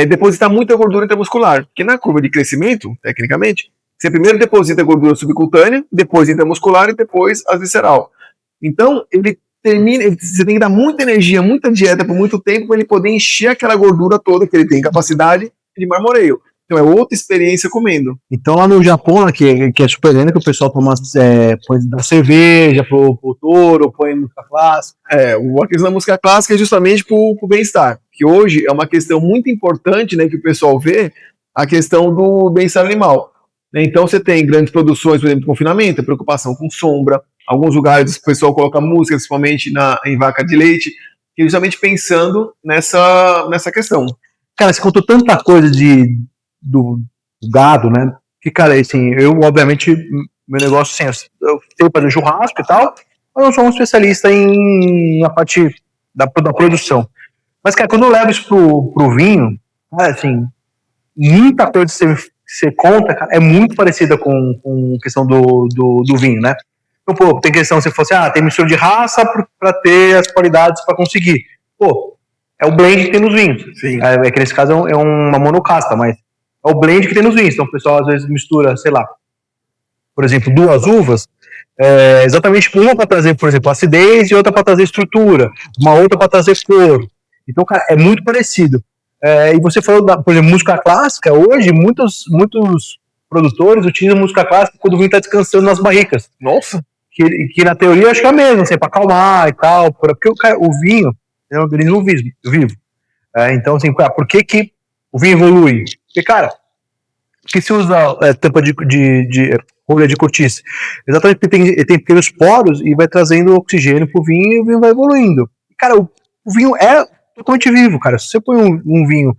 depositar muita gordura intramuscular. Porque na curva de crescimento, tecnicamente, você primeiro deposita a gordura subcutânea, depois intramuscular e depois a visceral. Então, você tem que dar muita energia, muita dieta por muito tempo para ele poder encher aquela gordura toda que ele tem capacidade de marmoreio. Então é outra experiência comendo. Então lá no Japão, né, que é super lenda, que o pessoal toma, põe da cerveja pro touro, põe música clássica. A questão da música clássica é justamente pro bem-estar. Que hoje é uma questão muito importante, né, que o pessoal vê, a questão do bem-estar animal. Então você tem grandes produções, por exemplo, de confinamento, preocupação com sombra. Alguns lugares o pessoal coloca música, principalmente em vaca de leite, justamente pensando nessa questão. Cara, você contou tanta coisa do gado, né? Que, cara, assim, eu, obviamente, meu negócio, assim, eu sei fazer churrasco e tal, mas eu não sou um especialista na parte da produção. Mas, cara, quando eu levo isso pro vinho, cara, assim, muita coisa que você conta, cara, é muito parecida com a questão do vinho, né? Então, pô, tem questão, se fosse, tem mistura de raça para ter as qualidades para conseguir. Pô, é o blend que tem nos vinhos. Sim. Que nesse caso é uma monocasta, mas é o blend que tem nos vinhos. Então o pessoal às vezes mistura, sei lá, por exemplo, duas uvas, exatamente uma para trazer, por exemplo, acidez e outra para trazer estrutura, uma outra para trazer cor. Então, cara, é muito parecido. E você falou, por exemplo, música clássica, hoje muitos produtores utilizam música clássica quando o vinho está descansando nas barricas. Nossa! Que na teoria eu acho que é mesmo, assim, para acalmar e tal, porque o vinho é um organismo vivo. Então, assim, por que o vinho evolui? Porque, cara, porque se usa tampa de rolha de cortiça? Exatamente porque ele tem pequenos poros e vai trazendo oxigênio pro vinho e o vinho vai evoluindo. Cara, o vinho é totalmente vivo, cara. Se você põe um vinho,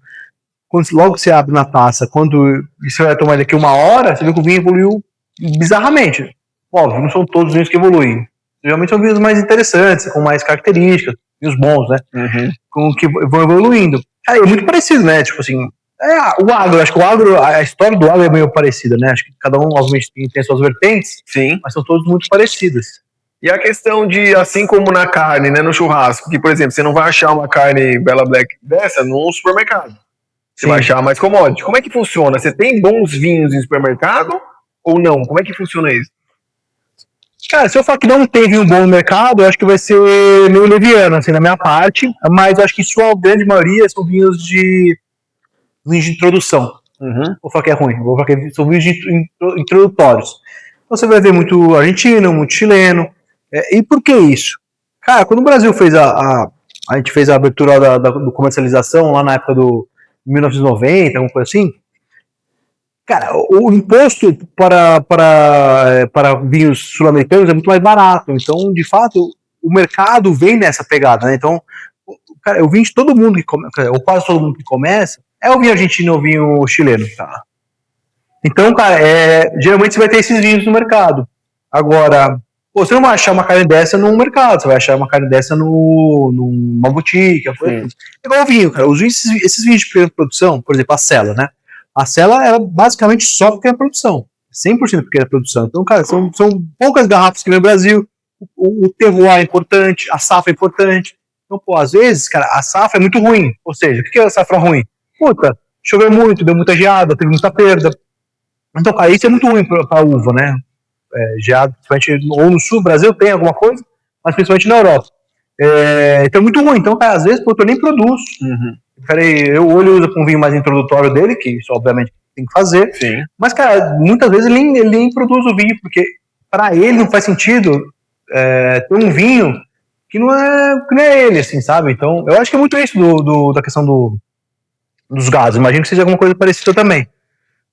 logo que você abre na taça, quando você vai tomar daqui 1 hora, você vê que o vinho evoluiu bizarramente. Óbvio, não são todos os vinhos que evoluem. Geralmente são vinhos mais interessantes, com mais características, vinhos bons, né? Uhum. Com que vão evoluindo. Cara, é muito parecido, né? Tipo assim, o agro, acho que a história do agro é meio parecida, né? Acho que cada um, obviamente, tem suas vertentes, sim, mas são todos muito parecidas. E a questão de, assim como na carne, né, no churrasco, que, por exemplo, você não vai achar uma carne Bela Black dessa num supermercado. Você vai achar mais commodity. Como é que funciona? Você tem bons vinhos em supermercado ou não? Como é que funciona isso? Cara, se eu falar que não tem vinho bom no mercado, eu acho que vai ser meio leviano, assim, da minha parte, mas eu acho que sua grande maioria são vinhos de introdução. Uhum. Vou falar que é ruim, vou falar que são vinhos introdutórios. Você vai ver muito argentino, muito chileno. E por que isso? Cara, quando o Brasil fez a gente fez a abertura da comercialização lá na época do 1990, alguma coisa assim, cara, o imposto para vinhos sul-americanos é muito mais barato. Então, de fato, o mercado vem nessa pegada, né? Então, cara, o vinho de todo mundo, ou quase todo mundo que começa, é o vinho argentino ou o vinho chileno. Tá? Então, cara, geralmente você vai ter esses vinhos no mercado. Agora, você não vai achar uma carne dessa num mercado, você vai achar uma carne dessa numa boutique. É igual o vinho, cara. Esses vinhos de pequena produção, por exemplo, a Cella, né? A Cella era basicamente só pequena produção. 100% pequena produção. Então, cara, são poucas garrafas que no Brasil. O terroir é importante, a safra é importante. Então, pô, às vezes, cara, a safra é muito ruim. Ou seja, o que é a safra ruim? Puta, choveu muito, deu muita geada, teve muita perda. Então, cara, isso é muito ruim pra uva, né? Geada, principalmente ou no sul do Brasil tem alguma coisa, mas principalmente na Europa. Então é muito ruim. Então, cara, às vezes, pô, eu nem produzo. Ou ele usa com um vinho mais introdutório dele, que isso obviamente tem que fazer. Sim. Mas, cara, muitas vezes ele nem produz o vinho, porque para ele não faz sentido ter um vinho que não é ele, assim, sabe? Então, eu acho que é muito isso da questão dos gases. Imagino que seja alguma coisa parecida também.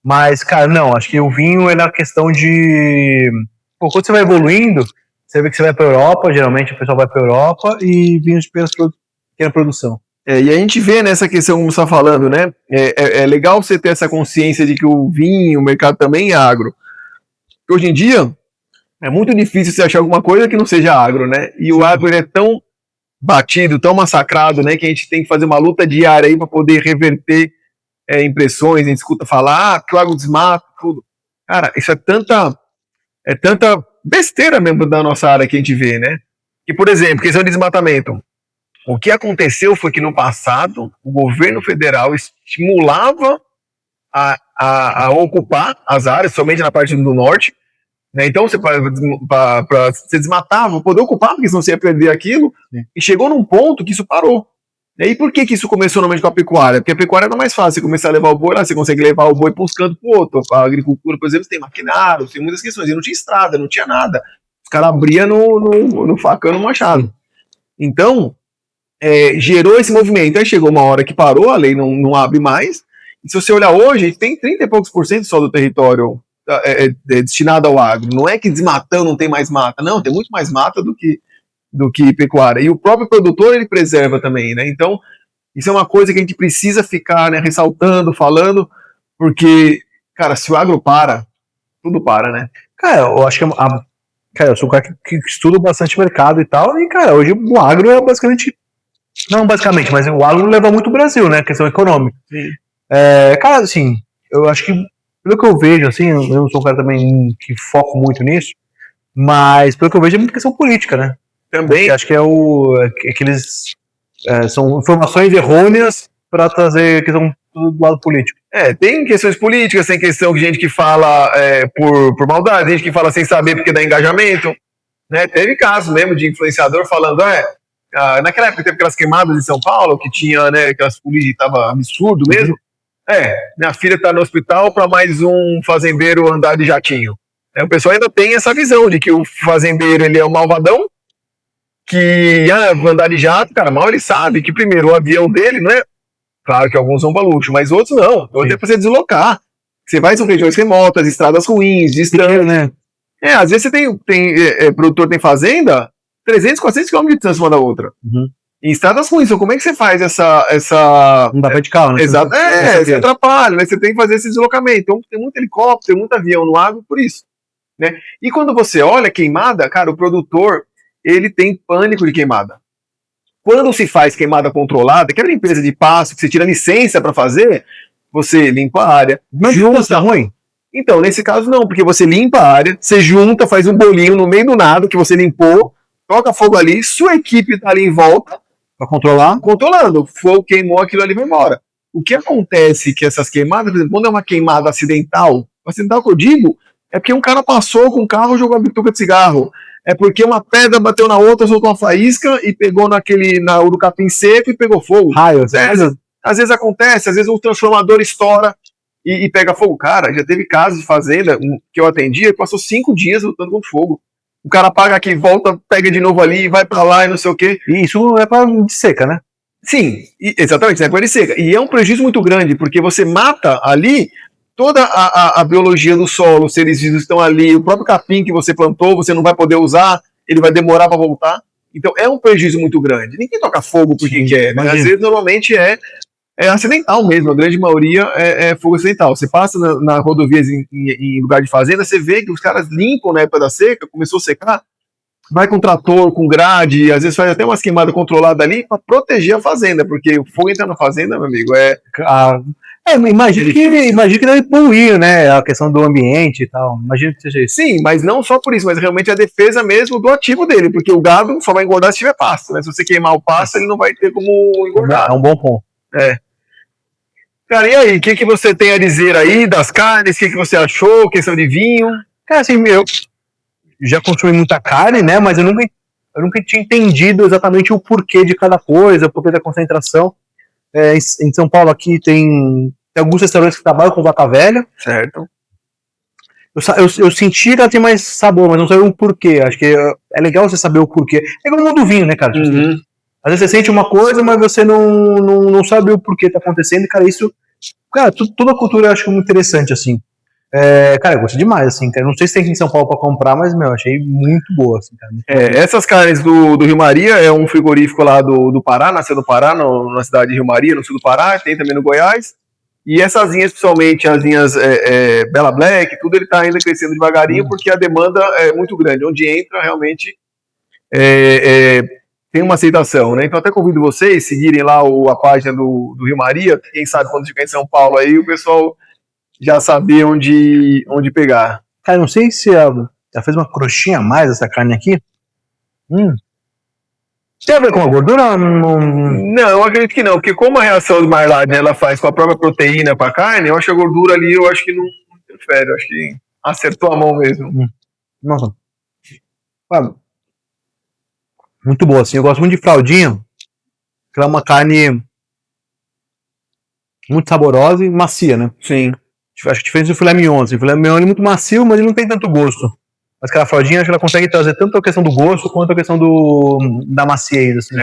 Mas, cara, não, acho que o vinho é a questão de... Pô, quando você vai evoluindo, você vê que você vai para a Europa, geralmente o pessoal vai para a Europa, e vinhos de pequena produção. E a gente vê nessa questão, como você está falando, né? É legal você ter essa consciência de que o vinho, o mercado também é agro. Porque hoje em dia, é muito difícil você achar alguma coisa que não seja agro, né? E o agro ele é tão batido, tão massacrado, né? Que a gente tem que fazer uma luta diária aí para poder reverter impressões. A gente escuta falar, que o agro desmata, tudo. Cara, isso é tanta besteira mesmo da nossa área que a gente vê, né? Que, por exemplo, questão de desmatamento. O que aconteceu foi que no passado o governo federal estimulava a ocupar as áreas, somente na parte do norte, né? Então você desmatava, poder ocupar, porque senão você ia perder aquilo. Sim. E chegou num ponto que isso parou. E por que isso começou normalmente com a pecuária? Porque a pecuária era mais fácil, você começar a levar o boi lá, você consegue levar o boi para uns cantos para o outro. A agricultura, por exemplo, tem maquinário, tem muitas questões, e não tinha estrada, não tinha nada. Os caras abriam no facão, no machado. Então, gerou esse movimento. Aí chegou uma hora que parou, a lei não abre mais. E se você olhar hoje, a gente tem 30 e poucos % só do território destinado ao agro. Não é que desmatando não tem mais mata, não, tem muito mais mata do que pecuária. E o próprio produtor, ele preserva também, né? Então, isso é uma coisa que a gente precisa ficar, né, ressaltando, falando, porque, cara, se o agro para, tudo para, né? Cara, eu acho que cara, eu sou um cara que estuda bastante mercado e tal, e, cara, hoje o agro é basicamente, não basicamente, mas o agro leva muito o Brasil, né, questão econômica. Sim. Cara, assim, eu acho que, pelo que eu vejo, assim, eu não sou um cara também que foco muito nisso, mas pelo que eu vejo é muita questão política, né? Também. Acho que aqueles são informações errôneas para trazer questão do lado político. Tem questões políticas, tem questão de gente que fala por maldade, gente que fala sem saber porque dá engajamento, né? Teve casos mesmo de influenciador falando, naquela época teve aquelas queimadas em São Paulo, que tinha, né, aquelas políticas que tava absurdo mesmo. Minha filha tá no hospital para mais um fazendeiro andar de jatinho. O pessoal ainda tem essa visão de que o fazendeiro, ele é um malvadão, que andar de jato, cara, mal ele sabe que primeiro o avião dele, não é? Claro que alguns vão para luxo, mas outros não. Então é para você deslocar. Você vai em regiões remotas, estradas ruins, distantes, né? Às vezes você tem produtor tem fazenda 300, 400 km de distância uma da outra. Em estradas ruins, então como é que você faz essa... Não dá pra ir de carro, né? Exato, você atrapalha, né? Você tem que fazer esse deslocamento. Então tem muito helicóptero, tem muito avião no agro por isso, né? E quando você olha queimada, cara, o produtor, ele tem pânico de queimada. Quando se faz queimada controlada, que é uma empresa de pasto, que você tira licença para fazer, você limpa a área. Mas junta, tá ruim? Então, nesse caso não, porque você limpa a área, você junta, faz um bolinho no meio do nada que você limpou, toca fogo ali, sua equipe tá ali em volta para controlar. Controlando. O fogo queimou, aquilo ali vai embora. O que acontece que essas queimadas, por exemplo, quando é uma queimada acidental que eu digo, é porque um cara passou com o carro e jogou a bituca de cigarro. É porque uma pedra bateu na outra, soltou uma faísca e pegou no capim seco e pegou fogo. Raios. Às vezes acontece, às vezes um transformador estoura e pega fogo. Cara, já teve casos de fazenda que eu atendia que passou 5 dias lutando contra fogo. O cara paga aqui, volta, pega de novo ali, vai pra lá e não sei o quê. E isso é para de seca, né? Sim, exatamente, é para de seca. E é um prejuízo muito grande, porque você mata ali toda a biologia do solo, os seres vivos estão ali, o próprio capim que você plantou, você não vai poder usar, ele vai demorar para voltar. Então é um prejuízo muito grande. Ninguém toca fogo porque quer, né? Às vezes normalmente é acidental mesmo, a grande maioria é fogo acidental. Você passa na rodovias em lugar de fazenda, você vê que os caras limpam na época da seca, começou a secar, vai com trator, com grade, às vezes faz até umas queimadas controladas ali para proteger a fazenda, porque o fogo entra na fazenda, meu amigo, imagina que deve poluir, né, a questão do ambiente e tal, imagina que seja isso. Sim, mas não só por isso, mas realmente a defesa mesmo do ativo dele, porque o gado só vai engordar se tiver pasto, né, se você queimar o pasto, ele não vai ter como engordar. É um bom ponto. Cara, e aí, o que você tem a dizer aí das carnes, o que você achou, questão de vinho? Cara, assim, eu já consumi muita carne, né, mas eu nunca eu nunca tinha entendido exatamente o porquê de cada coisa, o porquê da concentração. Em São Paulo aqui tem alguns restaurantes que trabalham com vaca velha. Certo. Eu senti que ela tem mais sabor, mas não sei o porquê. Acho que é legal você saber o porquê. É igual do vinho, né, cara? Uhum. Às vezes você sente uma coisa, mas você não sabe o porquê tá acontecendo. E, cara, isso... Cara, toda a cultura eu acho muito interessante, assim. Cara, eu gosto demais, assim, cara. Não sei se tem aqui em São Paulo pra comprar, mas, meu, achei muito boa, assim, cara. Essas carnes do Rio Maria é um frigorífico lá do Pará, nasceu no Pará, na cidade de Rio Maria, no sul do Pará, tem também no Goiás. E essas linhas, principalmente as linhas Bela Black, tudo ele tá ainda crescendo devagarinho, porque a demanda é muito grande. Onde entra, realmente, tem uma aceitação, né? Então até convido vocês a seguirem lá a página do Rio Maria. Quem sabe quando chegar em São Paulo aí, o pessoal já saber onde pegar. Cara, não sei se ela fez uma crostinha a mais, essa carne aqui. Tem a ver com a gordura? Não, eu acredito que não, porque como a reação do Maillard, né, ela faz com a própria proteína para a carne, eu acho que a gordura ali, eu acho que não interfere, eu acho que acertou a mão mesmo. Nossa. Muito boa, assim, eu gosto muito de fraldinha, que é uma carne muito saborosa e macia, né? Sim. Acho que diferente do filé mignon, assim, o filé mignon é muito macio, mas ele não tem tanto gosto. Mas aquela fraldinha, acho que ela consegue trazer tanto a questão do gosto quanto a questão da maciez, assim.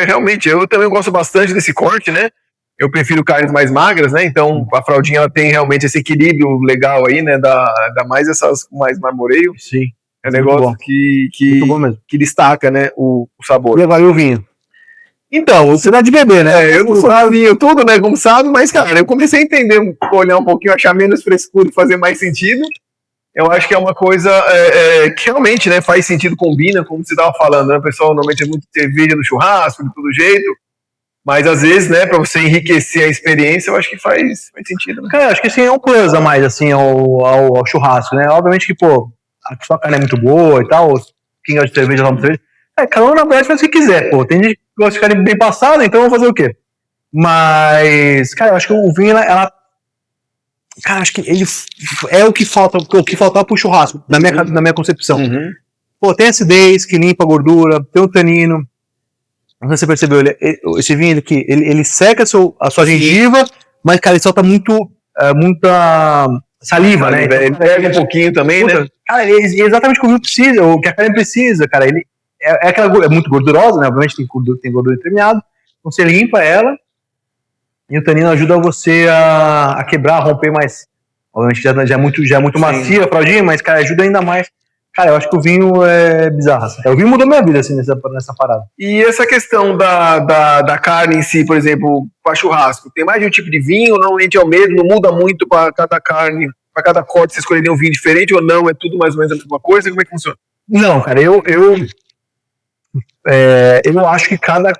Realmente, eu também gosto bastante desse corte, né? Eu prefiro carnes mais magras, né? Então a fraldinha ela tem realmente esse equilíbrio legal aí, né? Dá mais essas mais marmoreio. Sim. É um negócio que destaca, né? O sabor. E agora o vinho? Então, você dá de beber, né? Eu não sou vinho tudo, né? Como sabe, mas, cara, eu comecei a entender, olhar um pouquinho, achar menos frescura e fazer mais sentido. Eu acho que é uma coisa que realmente, né, faz sentido, combina, como você estava falando, né? O pessoal normalmente é muito cerveja no churrasco, de todo jeito, mas às vezes, né, para você enriquecer a experiência, eu acho que faz sentido, né? Cara, acho que sim, é um plus a mais, assim, ao churrasco, né? Obviamente que, pô, a sua carne é muito boa e tal, quem gosta de cerveja, toma cerveja. Cada um na verdade faz o que quiser, pô. Tem gente que gosta de carne bem passada, então vamos fazer o quê? Mas, cara, eu acho que o vinho, ela cara, acho que ele é o que faltava pro churrasco, na minha concepção. Uhum. Pô, tem acidez, que limpa a gordura, tem o tanino. Não sei se você percebeu, esse vinho aqui, ele seca a sua gengiva, mas, cara, ele solta muita saliva, né? Então, ele pega um pouquinho também, né? Cara, ele é exatamente o que o vinho precisa, o que a carne precisa, cara. Ele é muito gordurosa, né? Obviamente tem gordura entremeada, então você limpa ela, e o tanino ajuda você a quebrar, a romper mais. Obviamente já é muito macia a fraldinha, mas, cara, ajuda ainda mais. Cara, eu acho que o vinho é bizarro. Assim. O vinho mudou minha vida, assim, nessa parada. E essa questão da carne em si, por exemplo, para churrasco, tem mais de um tipo de vinho? Normalmente é o mesmo, não muda muito para cada carne, para cada corte, você escolheria um vinho diferente ou não? É tudo mais ou menos a mesma coisa? Como é que funciona? Não, cara, eu acho que cada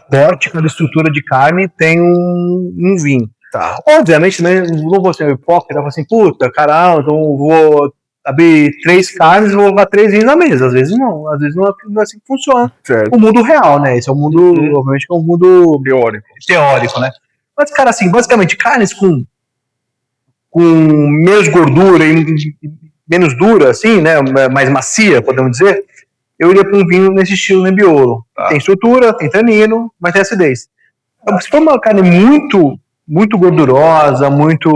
corte, cada estrutura de carne tem um vinho. Tá. Obviamente, né, não vou ser hipócrita, vou assim, puta, caralho, então vou abrir 3 carnes e vou levar 3 vinhos na mesa. Às vezes não é assim que funciona. Certo. O mundo real, né? Esse é o mundo, obviamente, que é um mundo teórico, né? Mas, cara, assim, basicamente, carnes com menos gordura e menos dura, assim, né, mais macia, podemos dizer, eu iria para um vinho nesse estilo Nebbiolo. Tá. Tem estrutura, tem tanino, mas tem acidez. Então, se for uma carne muito, muito gordurosa, muito...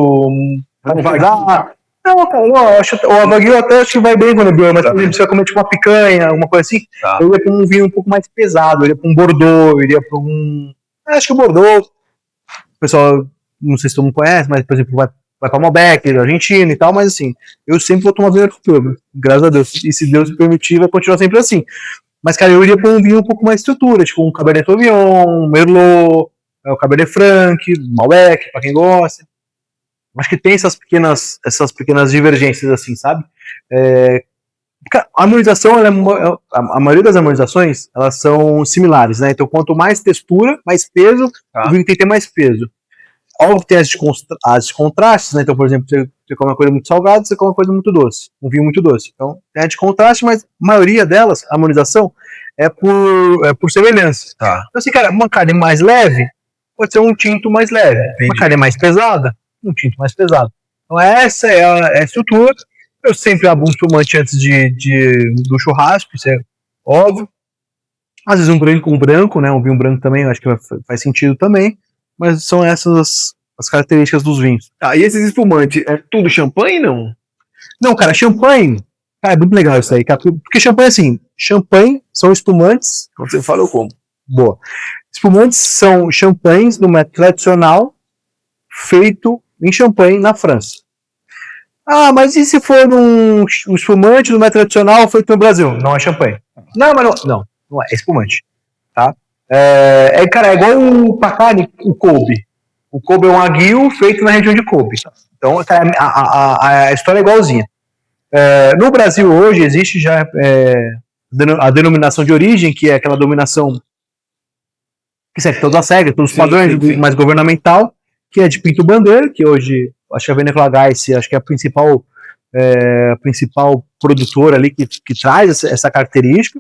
Não, cara, eu acho, o Wagyu até acho que vai bem com o Nebbiolo, mas por exemplo, você vai comer tipo uma picanha, uma coisa assim, eu iria para um vinho um pouco mais pesado, eu iria para um Bordeaux, eu iria para um... Acho que o Bordeaux, o pessoal, não sei se todo mundo conhece, mas, por exemplo, vai para Malbec, Argentina e tal, mas assim, eu sempre vou tomar vinho europeu, graças a Deus, e se Deus me permitir, vai continuar sempre assim. Mas, cara, eu iria para um vinho um pouco mais estrutura, tipo um Cabernet Sauvignon, um Merlot, o Cabernet Franc, Malbec, para quem gosta. Acho que tem essas pequenas divergências, assim, sabe? A harmonização, a maioria das harmonizações, elas são similares, né? Então, quanto mais textura, mais peso, o vinho tem que ter mais peso. Óbvio que tem as contrastes, né? Então, por exemplo, você come uma coisa muito salgada, você come uma coisa muito doce, um vinho muito doce. Então, tem a de contraste, mas a maioria delas, a harmonização, é por semelhança. Tá. Então, assim, cara, uma carne mais leve pode ser um tinto mais leve. Entendi. Uma carne mais pesada, um tinto mais pesado. Então, essa é a estrutura. Eu sempre abro um espumante antes do churrasco, isso é óbvio. Às vezes um branco com branco, né? Um vinho branco também, eu acho que faz sentido também. Mas são essas as características dos vinhos. Ah, e esses espumantes, é tudo champanhe, não? Não, cara, champanhe. Cara, é muito legal isso aí, cara. Porque champanhe, assim, champanhe são espumantes. Quando você fala, eu como. Boa. Espumantes são champanhes no método tradicional feito em Champagne, na França. Ah, mas e se for um espumante no método tradicional feito no Brasil? Não é champanhe. Não, mas não é espumante. Tá? Cara, é igual o Pacani, o Kobe. O Kobe é um aguil feito na região de Kobe. Então, cara, a história é igualzinha. No Brasil hoje existe já a denominação de origem, que é aquela denominação que segue todas as regras, todos os padrões, sim. mais governamental, que é de Pinto Bandeira, que hoje, acho que a Venezuela Gás, acho que é a principal produtora ali que traz essa característica,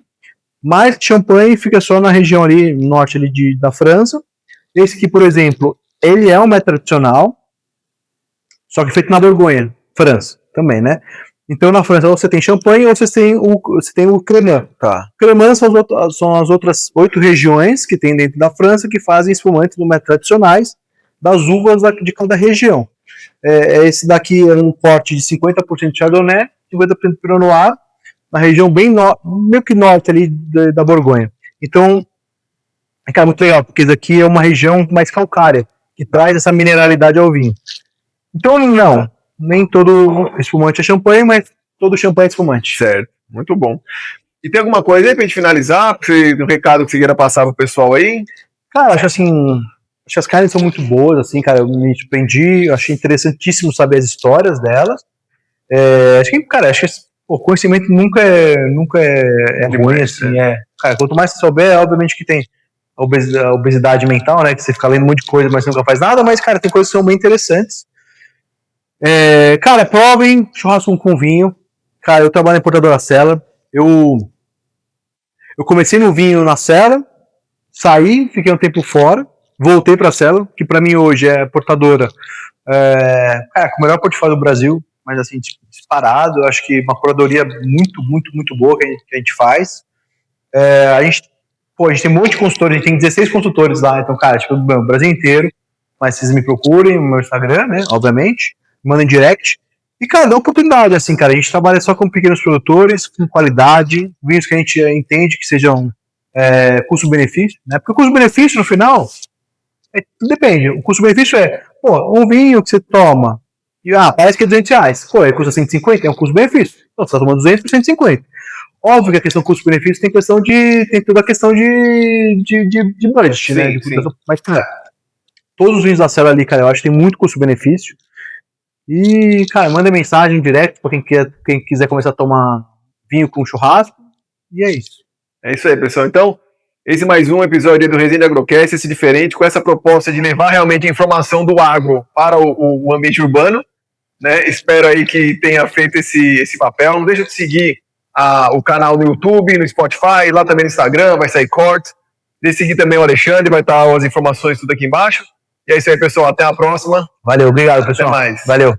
mas Champagne fica só na região ali, norte ali da França. Esse aqui, por exemplo, ele é um método tradicional, só que feito na Borgonha, França, também, né? Então, na França, ou você tem Champagne ou você tem o Cremant. Tá. Cremant são as outras 8 regiões que tem dentro da França que fazem espumantes do método tradicionais das uvas de cada região. Esse daqui é um porte de 50% de Chardonnay, 50% de Pinot Noir, na região bem meio que norte ali da Borgonha. Então, é muito legal, porque isso aqui é uma região mais calcária, que traz essa mineralidade ao vinho. Então, não, nem todo espumante é champanhe, mas todo champanhe é espumante. Certo, muito bom. E tem alguma coisa aí pra gente finalizar? Um recado que você queira passar pro pessoal aí? Cara, acho que as carnes são muito boas, assim, cara, eu me surpreendi, eu achei interessantíssimo saber as histórias delas. Acho que o conhecimento nunca é ruim, assim, cara, quanto mais você souber, obviamente que tem a obesidade mental, né, que você fica lendo um monte de coisa, mas nunca faz nada, mas, cara, tem coisas que são bem interessantes. Cara, provem churrasco com vinho. Cara, eu trabalho em importadora Sela, eu comecei no vinho na Sela, saí, fiquei um tempo fora, voltei para a Sela, que para mim hoje é portadora, com o melhor portfólio do Brasil, mas assim, disparado. Eu acho que uma curadoria muito, muito, muito boa que a gente faz. A gente tem um monte de consultores, a gente tem 16 consultores lá, então, cara, o Brasil inteiro, mas vocês me procurem no meu Instagram, né, obviamente, mandem direct, e, cara, dá oportunidade, assim, cara, a gente trabalha só com pequenos produtores, com qualidade, vinhos que a gente entende que sejam custo-benefício, né, porque o custo-benefício, no final, depende, o custo-benefício um vinho que você toma, e parece que é R$200, ele custa 150, é um custo-benefício, então você tá tomando 200 por 150. Óbvio que a questão custo-benefício tem toda a questão de budget, né? Mas, cara, todos os vinhos da Sela ali, cara, eu acho que tem muito custo-benefício. E, cara, manda mensagem direto pra quem quiser começar a tomar vinho com churrasco. E é isso. É isso aí, pessoal. Então, esse é mais um episódio do Resenha Agrocast, esse diferente, com essa proposta de levar realmente a informação do agro para o ambiente urbano, né? Espero aí que tenha feito esse papel. Não deixa de seguir o canal no YouTube, no Spotify, lá também no Instagram, vai sair corte. Deixa de seguir também o Alexandre, vai estar as informações tudo aqui embaixo. E é isso aí, pessoal. Até a próxima. Valeu, obrigado, pessoal. Até mais. Valeu.